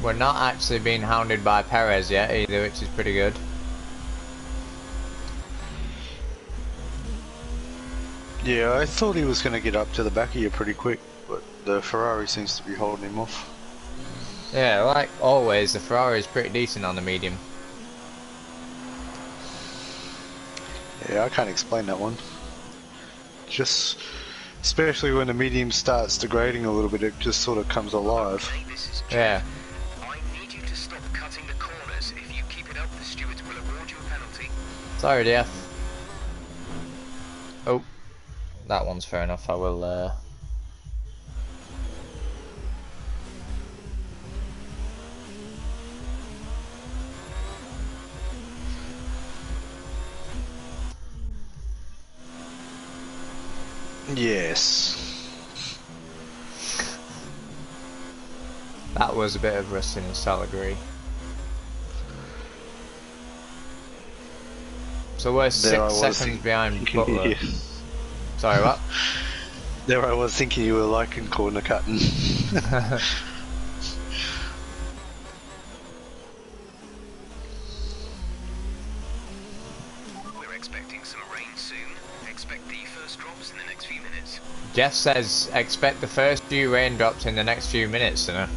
We're not actually being hounded by Perez yet either, which is pretty good. Yeah, I thought he was going to get up to the back of you pretty quick, but the Ferrari seems to be holding him off. Yeah, like always, the Ferrari is pretty decent on the medium. Yeah, I can't explain that one. Just, especially when the medium starts degrading a little bit, it just sort of comes alive. Okay, this is Yeah. Jeff. I need you to stop cutting the corners. If you keep it up, the stewards will award you a penalty. Sorry, DF. Oh, that one's fair enough. I will. Yes. That was a bit of wrestling in Salagri. So we're There 6 seconds behind Butler. Yeah. Sorry, what? There I was thinking you were liking corner cutting. We're expecting some rain soon. Expect the first drops in the next few minutes. Jeff says expect the first few raindrops in the next few minutes, you know.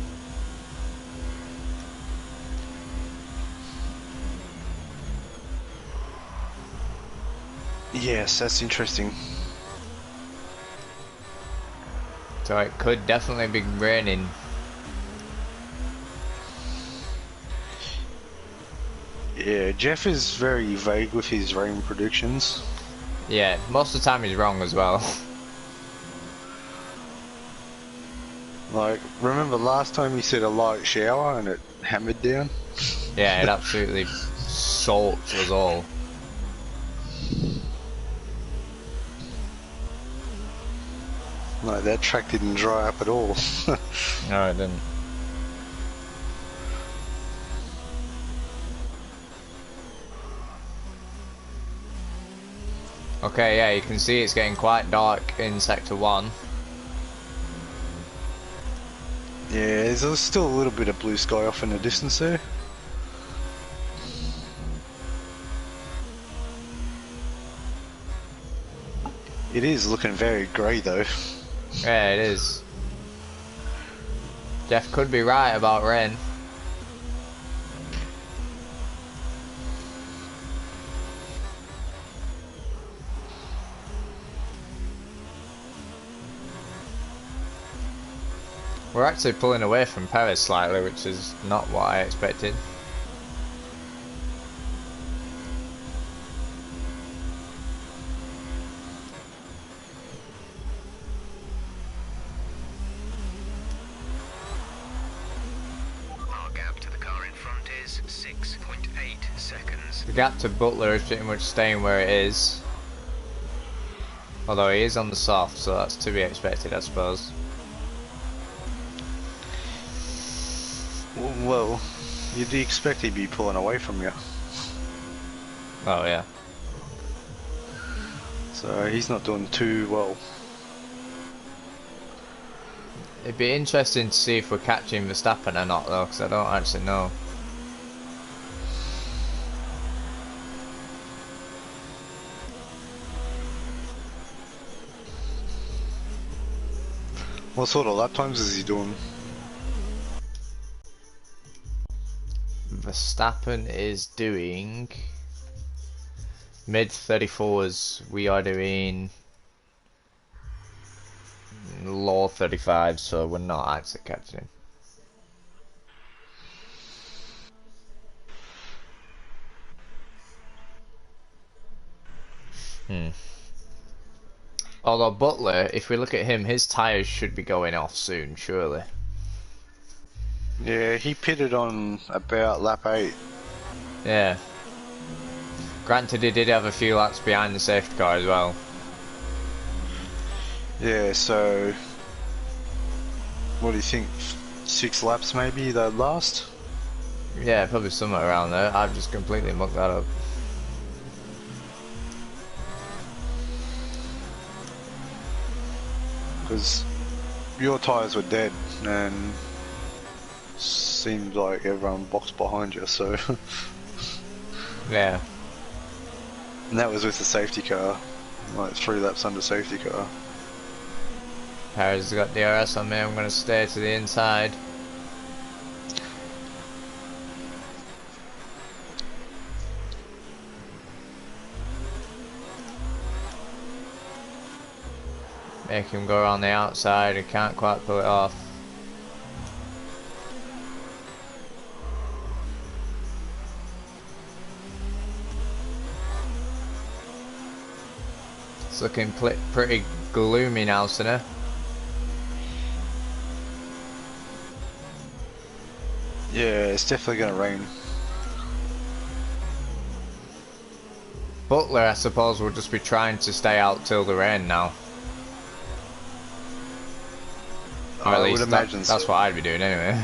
Yes, that's interesting. So it could definitely be raining. Yeah, Jeff is very vague with his rain predictions. Yeah, most of the time he's wrong as well. Like, remember last time he said a light shower and it hammered down? Yeah, it absolutely soaked us all. Like, that track didn't dry up at all. No, it didn't. Okay, yeah, you can see it's getting quite dark in Sector 1. Yeah, there's still a little bit of blue sky off in the distance there. It is looking very grey though. Yeah, it is. Jeff could be right about rain. We're actually pulling away from Perez slightly, which is not what I expected. Our gap to the car in front is 6.8 seconds. The gap to Butler is pretty much staying where it is. Although he is on the soft, so that's to be expected, I suppose. Well, you'd expect he'd be pulling away from you. Oh yeah. So he's not doing too well. It'd be interesting to see if we're catching Verstappen or not though, because I don't actually know. What sort of lap times is he doing? Verstappen is doing mid 34s. We are doing low 35s, so we're not actually catching him. Although Butler, if we look at him, his tyres should be going off soon, surely. Yeah, he pitted on about lap 8. Yeah. Granted, he did have a few laps behind the safety car as well. Yeah, so what do you think? 6 laps maybe they'd last? Yeah, probably somewhere around there. I've just completely mucked that up. Because your tyres were dead and seemed like everyone boxed behind you, so Yeah. and that was with the safety car. Like 3 laps under safety car. Perez has got DRS on me, I'm going to stay to the inside. Make him go around the outside, he can't quite pull it off. It's looking pretty gloomy now, Sinner. Yeah, it's definitely going to rain. Butler, I suppose, will just be trying to stay out till the rain now. Or at I least would imagine so. that's what I'd be doing anyway.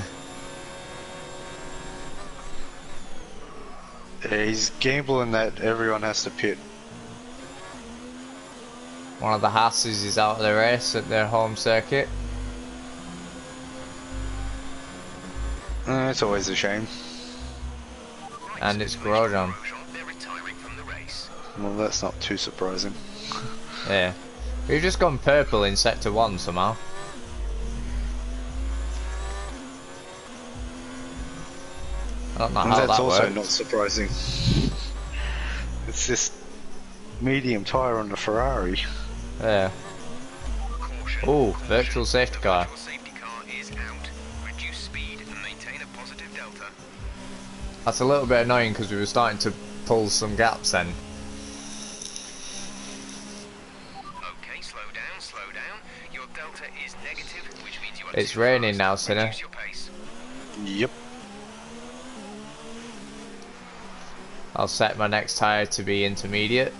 Yeah, he's gambling that everyone has to pit. One of the Hasses is out of the race at their home circuit. It's always a shame. And it's Grosjean. They're retiring from the race. Well, that's not too surprising. Yeah. We've just gone purple in sector 1 somehow. I don't know And how that's that also works. not surprising. It's this medium tyre on the Ferrari. Yeah. Caution. Oh, virtual safety car. Virtual safety car is out. Reduce speed and maintain a positive delta. That's a little bit annoying because we were starting to pull some gaps then. Okay, slow down, slow down. Your delta is negative, which means you are It's too raining fast. now, Sinner. Reduce your pace. Yep. I'll set my next tyre to be intermediate.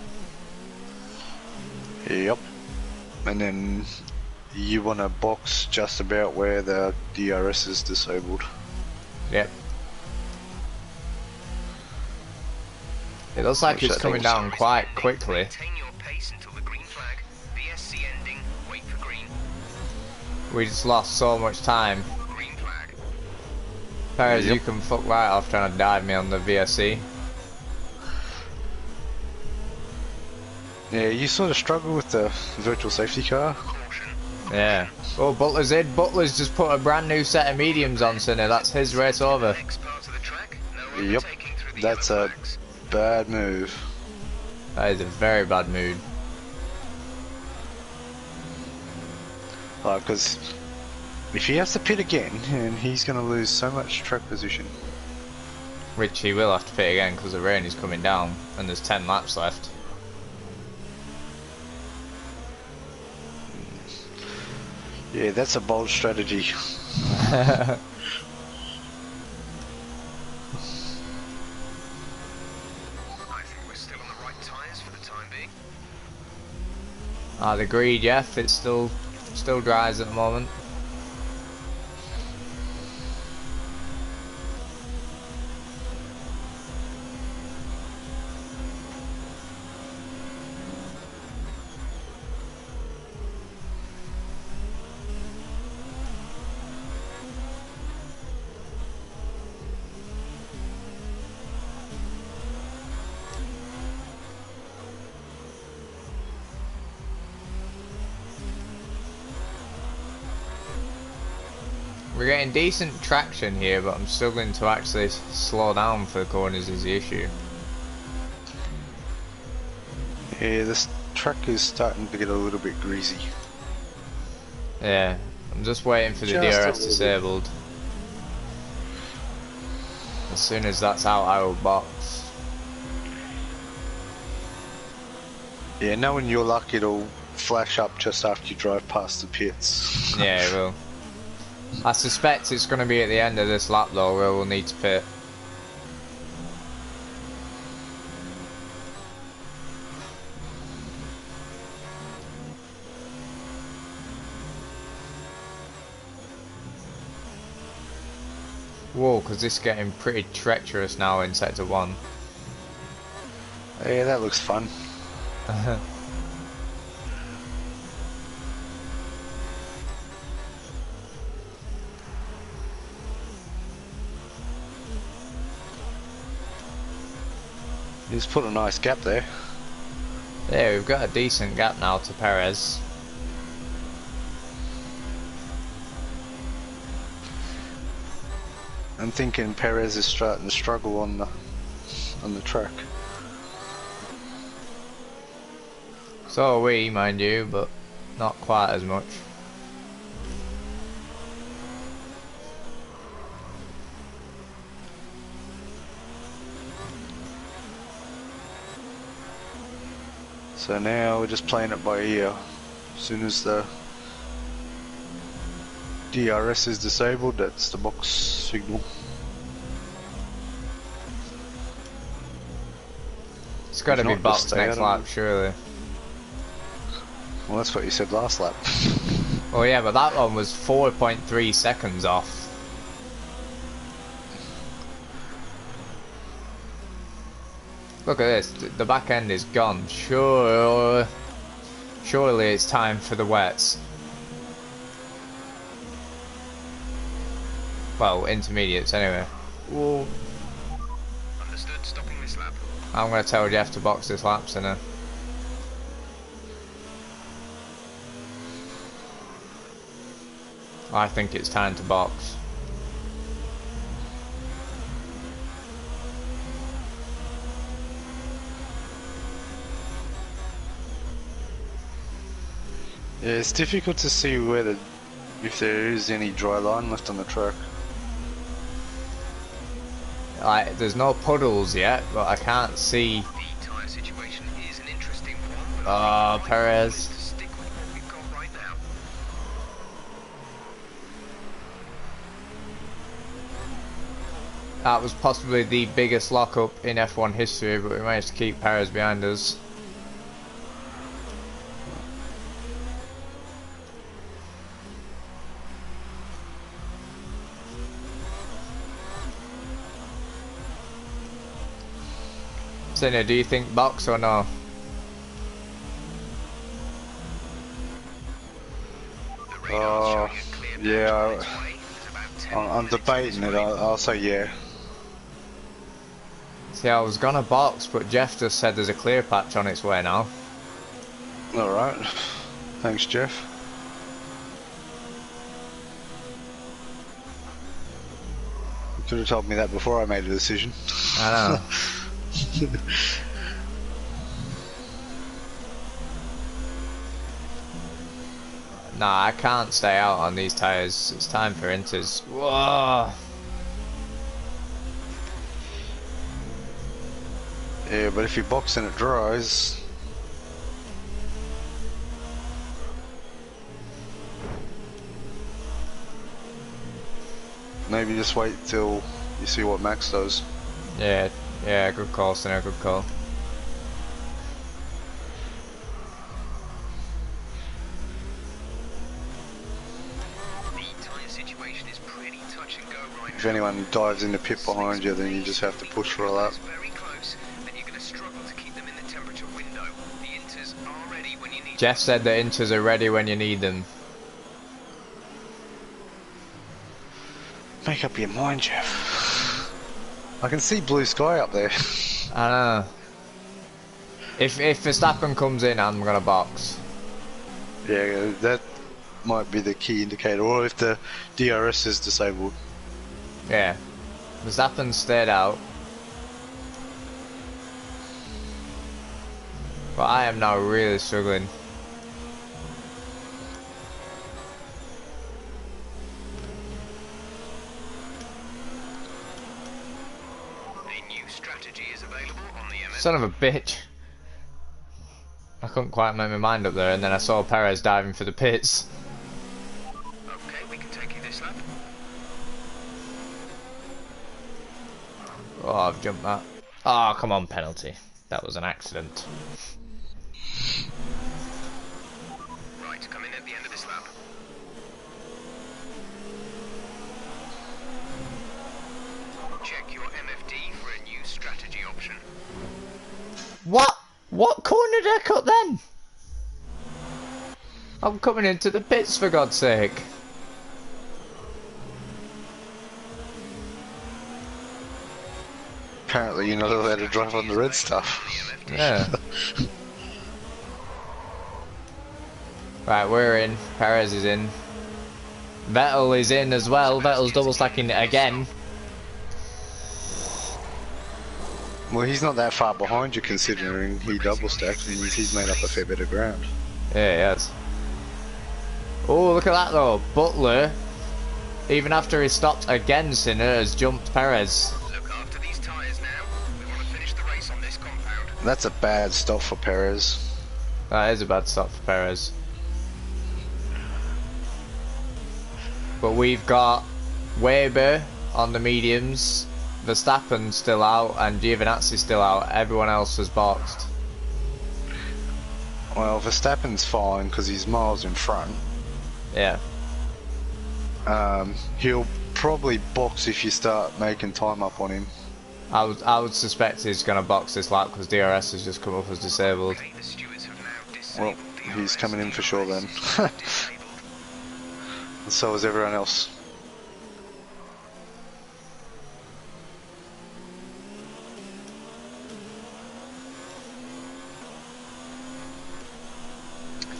Yep. And then you want to box just about where the DRS is disabled. Yep. It looks like it's coming down quite quickly. Maintain your pace until the green flag. VSC ending. Wait for green. We just lost so much time. Green flag. Perez, Yep. you can fuck right off trying to dive me on the VSC. Yeah, you sort of struggle with the virtual safety car. Caution. Yeah. Oh, Butler's in. Butler's just put a brand new set of mediums on, Sinner. That's his race over. Next part of the track. No Yep. overtaking through the That's yellow a flags. bad move. That is a very bad mood. Because if he has to pit again, and he's going to lose so much track position. Which he will have to pit again because the rain is coming down and there's 10 laps left. Yeah, that's a bold strategy. I think we're still on the right tyres for the time being. The grid, yeah, it's still dries at the moment. We're getting decent traction here, but I'm struggling to actually slow down for the corners is the issue. Yeah, this track is starting to get a little bit greasy. Yeah, I'm just waiting for the Just a DRS little bit. disabled. As soon as that's out, I will box. Yeah, knowing your luck, it'll flash up just after you drive past the pits. Yeah, it will. I suspect it's going to be at the end of this lap though, where we'll need to pit. Whoa, because this is getting pretty treacherous now in sector 1. Yeah, that looks fun. He's put a nice gap there. There, we've got a decent gap now to Perez. I'm thinking Perez is starting to struggle on the track. So are we, mind you, but not quite as much. So now we're just playing it by ear. As soon as the DRS is disabled, that's the box signal. It's got to If be not, just boxed stay next out of lap, it. surely. Well, that's what you said last lap. Oh yeah, but that one was 4.3 seconds off. Look at this, the back end is gone. Surely it's time for the wets. Well, intermediates anyway. Whoa. Understood. Stopping this lap. I'm going to tell Jeff to box this lap, Sinner. I think it's time to box. Yeah, it's difficult to see whether if there is any dry line left on the track. Like, there's no puddles yet, but I can't see. The tyre situation is an interesting one. But Oh, I think Perez. it's to stick with what we've got right now. That was possibly the biggest lockup in F1 history, but we managed to keep Perez behind us. Sinner, do you think box or no? The radar's showing a clear patch on Yeah, its way. There's about 10 I'm minutes of debating this it. running. I'll say yeah. See, I was gonna box, but Jeff just said there's a clear patch on its way now. Alright. Thanks, Jeff. You could have told me that before I made a decision. I know. Nah, I can't stay out on these tyres. It's time for inters. Whoa! Yeah, but if you box and it dries, maybe just wait till you see what Max does. Yeah, yeah, good call, Sinner, good call. The tyre situation is pretty touch and go right If now. anyone dives in the pit behind you, then you just have to push for a lap. Very close, and you're going to struggle to keep them in the temperature window. The inters are ready when you need Jeff said the inters are ready when you need them. Make up your mind, Jeff. I can see blue sky up there. I know. If Verstappen comes in, I'm gonna box. Yeah, that might be the key indicator, or if the DRS is disabled. Yeah. Verstappen stayed out. But I am now really struggling. A new strategy is available on the MS. Son of a bitch. I couldn't quite make my mind up there, and then I saw Perez diving for the pits. Okay, we can take you this lap. Oh, I've jumped that. Oh, come on, penalty. That was an accident. Right, come in at the end of this lap. Check your MFD for a new strategy option. What? What corner did I cut then? I'm coming into the pits, for God's sake. Apparently you're not allowed to drive on the red stuff. Yeah. Right, we're in. Perez is in. Vettel is in as well. Vettel's double stacking it again. Well, he's not that far behind you considering he double stacked and he's made up a fair bit of ground. Yeah, he has. Oh, look at that though. Butler, even after he stopped again, Sinner has jumped Perez. Look after these tyres now. We want to finish the race on this compound. That's a bad stop for Perez. That is a bad stop for Perez. But we've got Weber on the mediums, Verstappen still out, and Giovinazzi still out. Everyone else was boxed. Well, Verstappen's fine because he's miles in front. Yeah. He'll probably box if you start making time up on him. I would suspect he's going to box this lap because DRS has just come up as disabled. Okay, the stewards have now Well, disabled he's DRS. coming in for sure then. Disabled. And so is everyone else.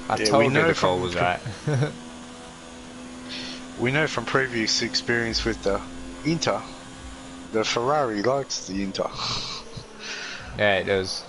I Yeah, told we you know the call was right. We know from previous experience with the Inter, the Ferrari likes the Inter. Yeah, it does.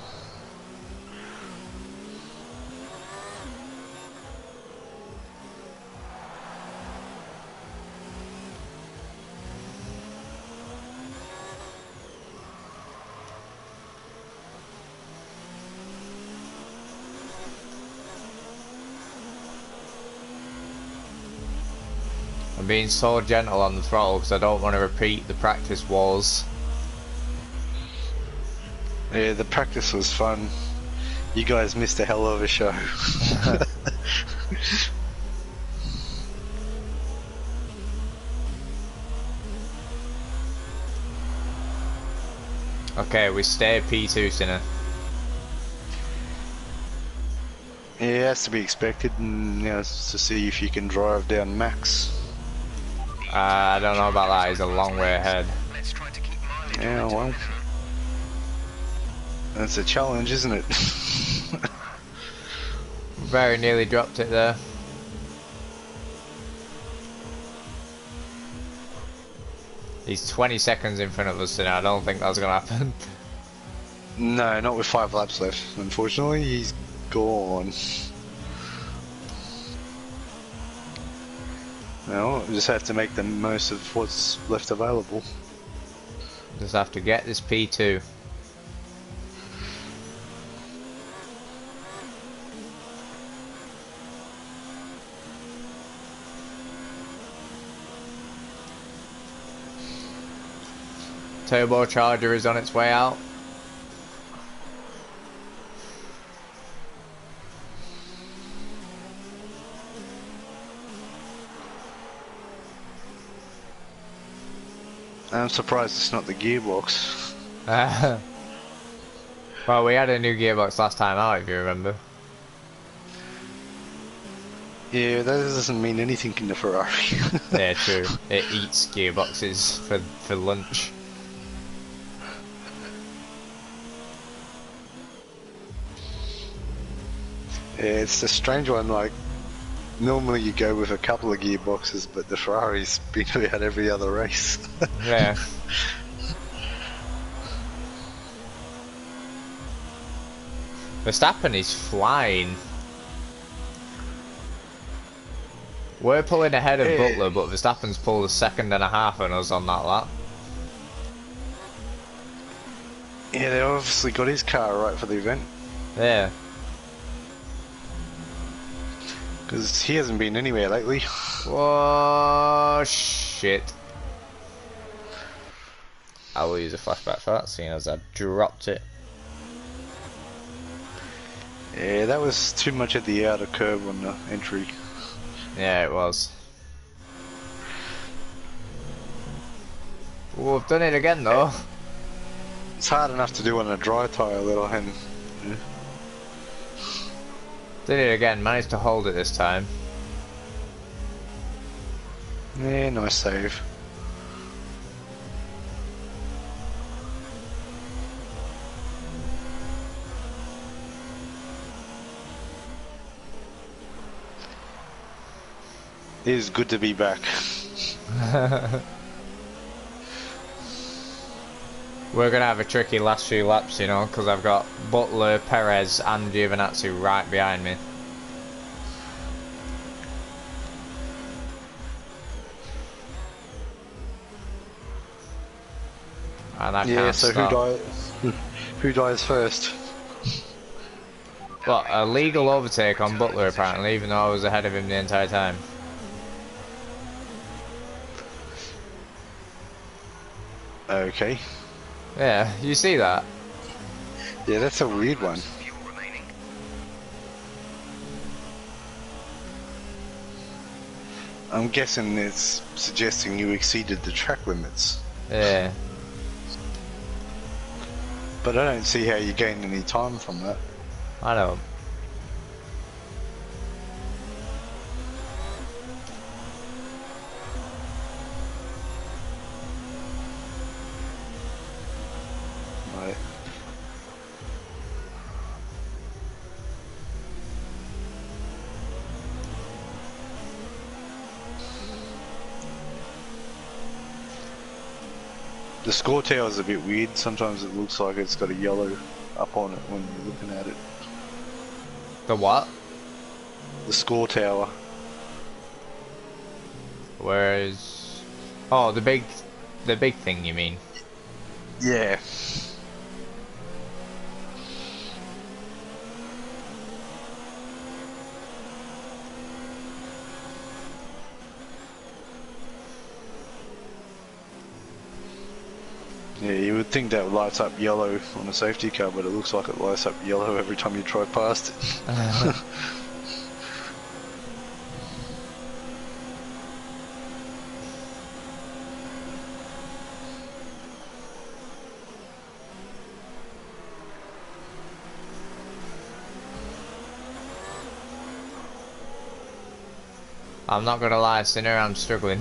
I'm being so gentle on the throttle because I don't want to repeat the practice wars. Yeah, the practice was fun. You guys missed a hell of a show. Okay, we stay P2, Sinner. Yeah, it has to be expected, and you know, to see if you can drive down Max. I don't know about that, he's a long way ahead. Let's try to keep mileage Yeah, on it to a well. minimum. That's a challenge, isn't it? Very nearly dropped it there. He's 20 seconds in front of us, and I don't think that's going to happen. No, not with 5 laps left. Unfortunately, he's gone. Well, we just have to make the most of what's left available. Just have to get this P2. Turbocharger is on its way out. I'm surprised it's not the gearbox. Well, we had a new gearbox last time out, if you remember. Yeah, that doesn't mean anything in the Ferrari. Yeah, true. It eats gearboxes for lunch. Yeah, it's a strange one, like, normally you go with a couple of gearboxes, but the Ferrari's been about every other race. Yeah. Verstappen is flying. We're pulling ahead of Butler, but Verstappen's pulled a second and a half on us on that lap. Yeah, they obviously got his car right for the event. Yeah. Because he hasn't been anywhere lately. Whoa, shit. I will use a flashback for that, seeing as I dropped it. Yeah, that was too much at the outer curve on the entry. Yeah, it was. Oh, I've done it again though. It's hard enough to do on a dry tyre, let alone. Yeah. Did it again, managed to hold it this time. Yeah, nice save. It is good to be back. We're gonna have a tricky last few laps, you know, because I've got Butler, Perez, and Giovinazzi right behind me. And I Yeah, can't so stop. who dies first? But a legal overtake on Butler apparently, even though I was ahead of him the entire time. Okay. Yeah, you see that? Yeah, that's a weird one. Fuel remaining. I'm guessing it's suggesting you exceeded the track limits. Yeah. But I don't see how you gained any time from that. I know. Right. The score tower is a bit weird. Sometimes it looks like it's got a yellow up on it when you're looking at it. The what? The score tower. Whereas... Oh, the big thing you mean? Yeah. Yeah, you would think that lights up yellow on a safety car, but it looks like it lights up yellow every time you drive past it. I'm not gonna lie, Sinner, I'm struggling.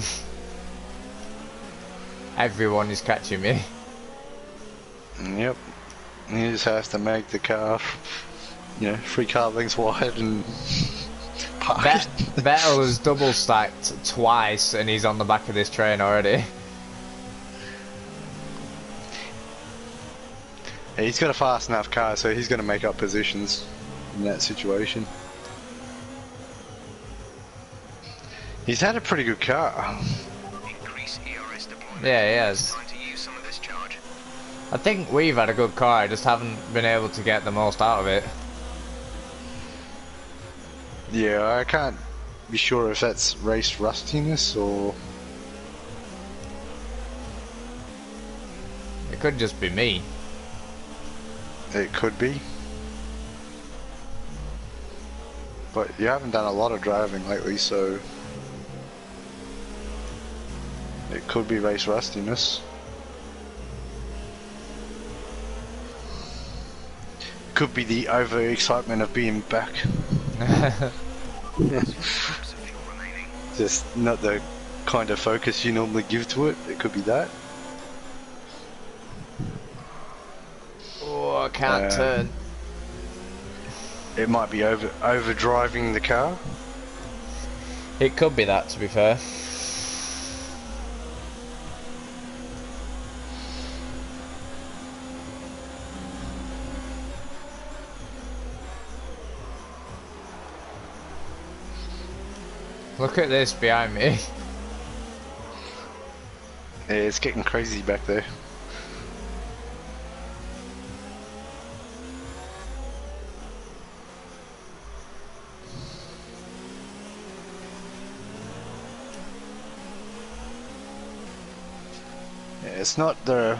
Everyone is catching me. Yep. He just has to make the car, 3 car lengths wide and park it. Vettel has double stacked twice and he's on the back of this train already. Yeah, he's got a fast enough car, so he's going to make up positions in that situation. He's had a pretty good car. Increase ERS deployment. Yeah, he has. Time to use some of this charge. I think we've had a good car, I just haven't been able to get the most out of it. Yeah, I can't be sure if that's race rustiness or... It could just be me. It could be. But you haven't done a lot of driving lately, so... It could be race rustiness. Could be the overexcitement of being back. Just not the kind of focus you normally give to it. It could be that. Oh, I can't turn. It might be over driving the car. It could be that, to be fair. Look at this behind me. Yeah, it's getting crazy back there. Yeah, it's not the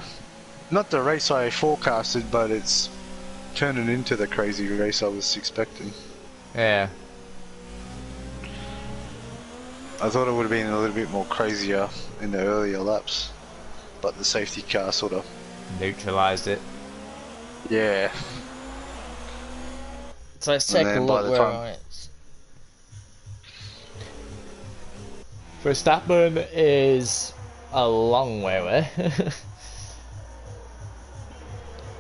race I forecasted, but it's turning into the crazy race I was expecting. Yeah. I thought it would have been a little bit more crazier in the earlier laps, but the safety car sort of Neutralised it. yeah. So let's take a then by look the where time- I'm at. Verstappen is a long way away.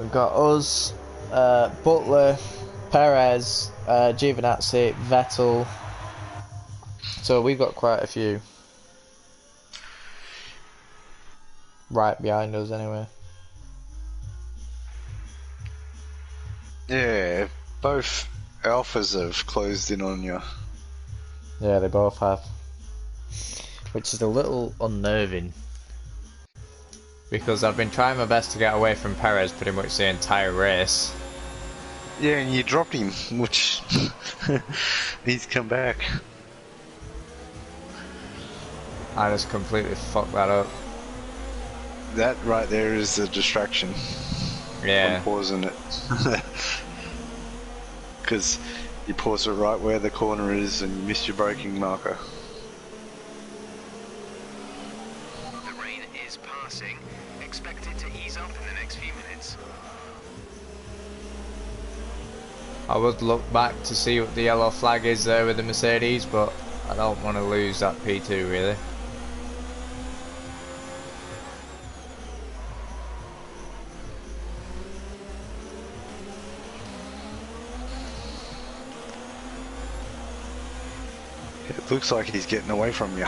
We've got us, Butler, Perez, Giovinazzi, Vettel, So we've got quite a few right behind us anyway. Yeah, both alphas have closed in on you. Yeah, they both have. Which is a little unnerving. Because I've been trying my best to get away from Perez pretty much the entire race. Yeah, and you dropped him, which he's come back. I just completely fucked that up. That right there is a distraction. Yeah. I'm pausing it. Because you pause it right where the corner is and you missed your braking marker. The rain is passing. Expect it to ease up in the next few minutes. I would look back to see what the yellow flag is there with the Mercedes, but I don't want to lose that P2 really. It looks like he's getting away from you.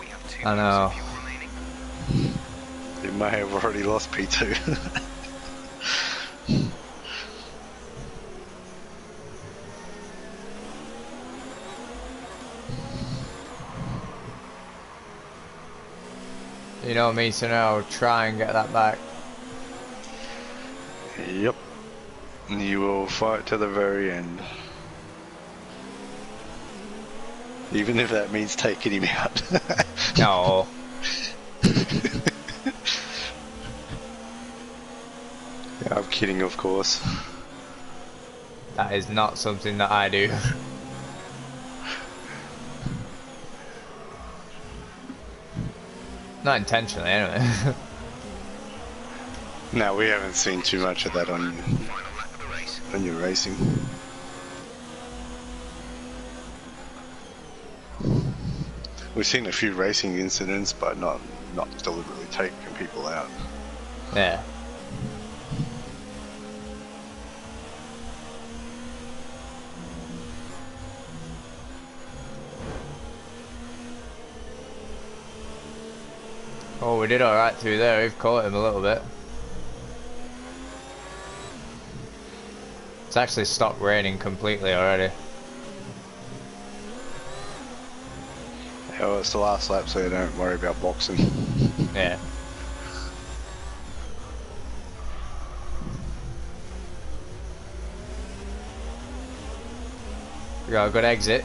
We have 2 I minutes know. of fuel remaining. You may have already lost P2. You know me, so now I'll try and get that back. Yep. You will fight to the very end. Even if that means taking him out. No. Yeah, I'm kidding, of course. That is not something that I do. Not intentionally, anyway. No, we haven't seen too much of that on Final lap of the race. when you're racing. We've seen a few racing incidents, but not deliberately taking people out. Yeah. Oh, we did alright through there. We've caught him a little bit. It's actually stopped raining completely already. Oh, it's the last lap, so you don't worry about boxing. Yeah. We got a good exit.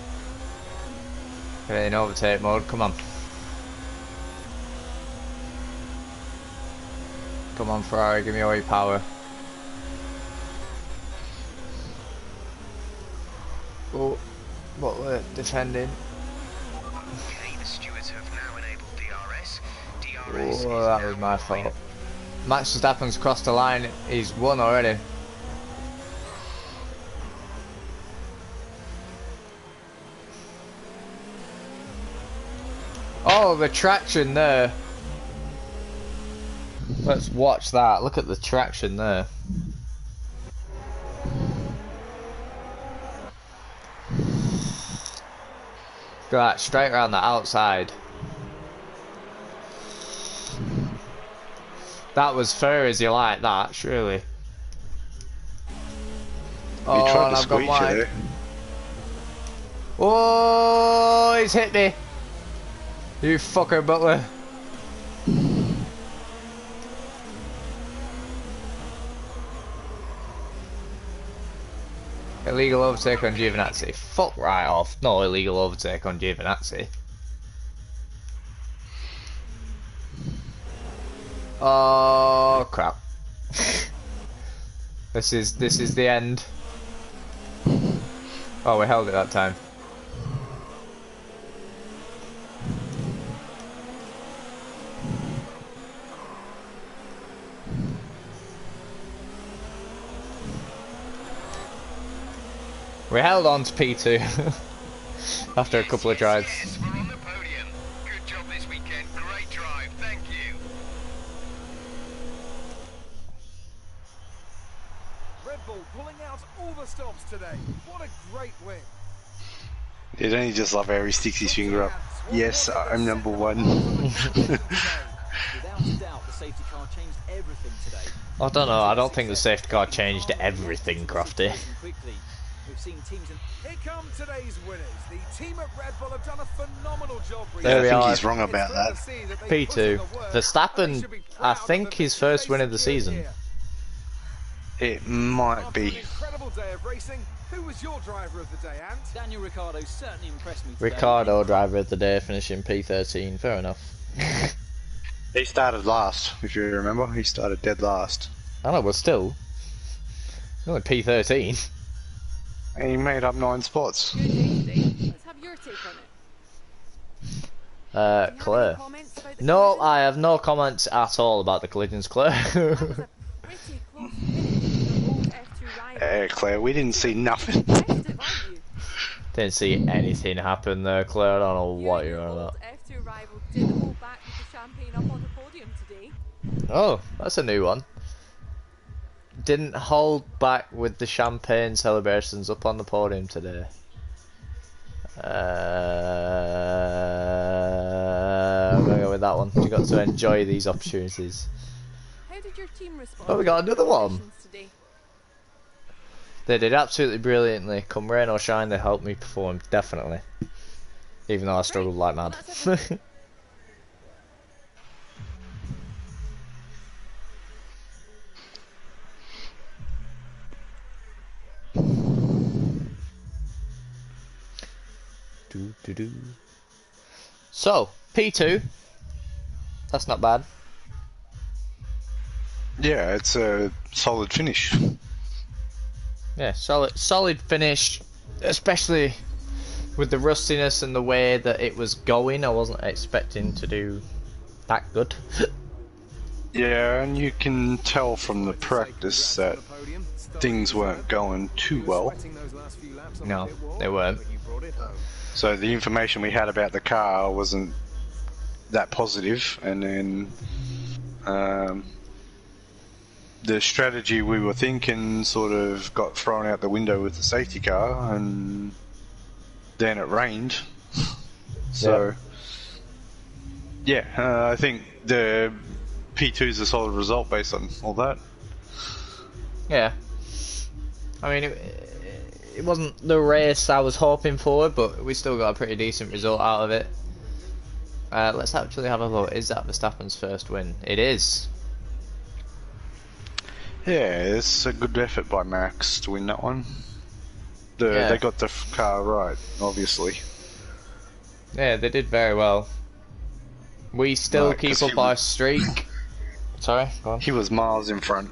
Get it in overtake mode. Come on. Come on, Ferrari. Give me all your power. Oh, what we're defending. Okay, the stewards have now enabled DRS. DRS is Oh, that now was my deployed. fault. Max Verstappen's crossed the line. He's won already. Oh, the traction there. Let's watch that. Look at the traction there. Go that straight around the outside. That was fair as you like that, surely. Oh, He tried and to I've got squeeze you wide. there. Oh, he's hit me. You fucker, Butler. Illegal overtake on Giovinazzi. Fuck right off. No illegal overtake on Giovinazzi. Oh crap. This is the end. Oh, we held it that time. We held on to P2 after a couple of drives. Yes, we're on the podium. Good job this weekend. Great drive. Thank you. Red Bull pulling out all the stops today. What a great win. Yeah, don't you just love how he sticks his finger up? Yes, I'm number one. Without a doubt, the safety car changed everything today. I don't know, I don't think the safety car changed everything, Crofty. We've seen teams in... Here come today's winners. The team at Red Bull have done a phenomenal job. There we I think are. he's wrong about that. P2. Verstappen, I think his first win of the season. It might be. An incredible day of racing. Who was your driver of the day, Ant? Daniel Ricciardo certainly impressed me today. Ricciardo, driver of the day, finishing P13. Fair enough. He started last, if you remember. He started dead last. I know, but still. Only P13. And he made up 9 spots. Good day, let's have your take on it. Claire. No, I have no comments at all about the collisions, Claire. That was a pretty close finish for both F2 rivals. Claire, we didn't see nothing. Competitive, aren't you? Didn't see anything happen there, Claire. I don't know what Your you're on old about. F2 rival did hold back with the champagne up on the podium today. Oh, that's a new one. Didn't hold back with the champagne celebrations up on the podium today. I'm gonna go with that one. You got to enjoy these opportunities. How did your team respond? Oh, we got to the another one. conditions today? They did absolutely brilliantly. Come rain or shine, they helped me perform, definitely. Even though I struggled like mad. So, P2. That's not bad. Yeah, it's a solid finish. Yeah, solid finish, especially with the rustiness and the way that it was going. I wasn't expecting to do that good. Yeah, and you can tell from the practice that things weren't going too well. No, they weren't. So the information we had about the car wasn't that positive, and then the strategy we were thinking sort of got thrown out the window with the safety car, and then it rained. So yeah, I think the P2 is a solid result based on all that. Yeah. I mean, it wasn't the race I was hoping for, but we still got a pretty decent result out of it. Let's actually have a look. Is that Verstappen's first win? It is. Yeah, it's a good effort by Max to win that one. Yeah. They got the car right, obviously. Yeah, they did very well. We still Right, keep 'cause up our streak. Sorry, go on. He was miles in front.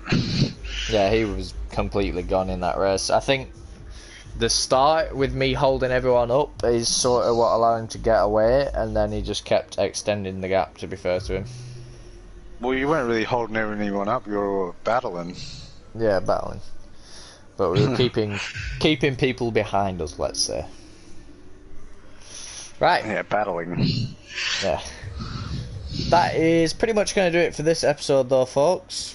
Yeah, he was completely gone in that race. I think the start with me holding everyone up is sort of what allowed him to get away, and then he just kept extending the gap, to be fair to him. Well, you weren't really holding anyone up, you were battling. Yeah, battling. But we were keeping people behind us, let's say. Right. Yeah, battling. Yeah. That is pretty much going to do it for this episode though, folks.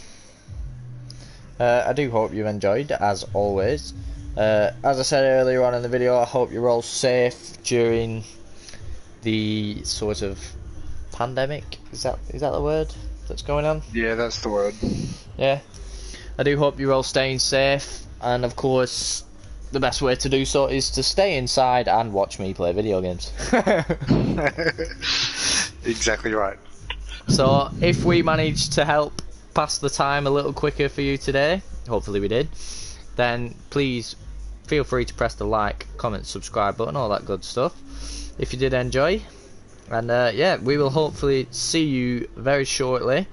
I do hope you enjoyed, as always. As I said earlier on in the video, I hope you're all safe during the sort of pandemic. Is that the word that's going on? Yeah, that's the word. Yeah. I do hope you're all staying safe, and of course, the best way to do so is to stay inside and watch me play video games. Exactly right. So, if we managed to help pass the time a little quicker for you today, hopefully we did, then please feel free to press the like, comment, subscribe button, all that good stuff, if you did enjoy. And yeah, we will hopefully see you very shortly.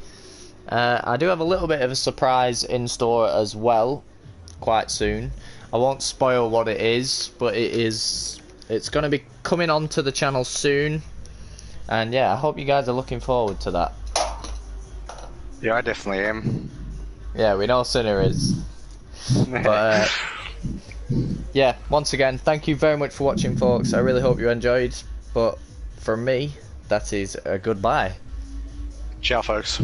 I do have a little bit of a surprise in store as well, quite soon. I won't spoil what it is, but it's going to be coming onto the channel soon. And yeah, I hope you guys are looking forward to that. Yeah, I definitely am. Yeah, we know Sinner is. But yeah, once again, thank you very much for watching, folks. I really hope you enjoyed. But from me, that is a goodbye. Ciao, folks.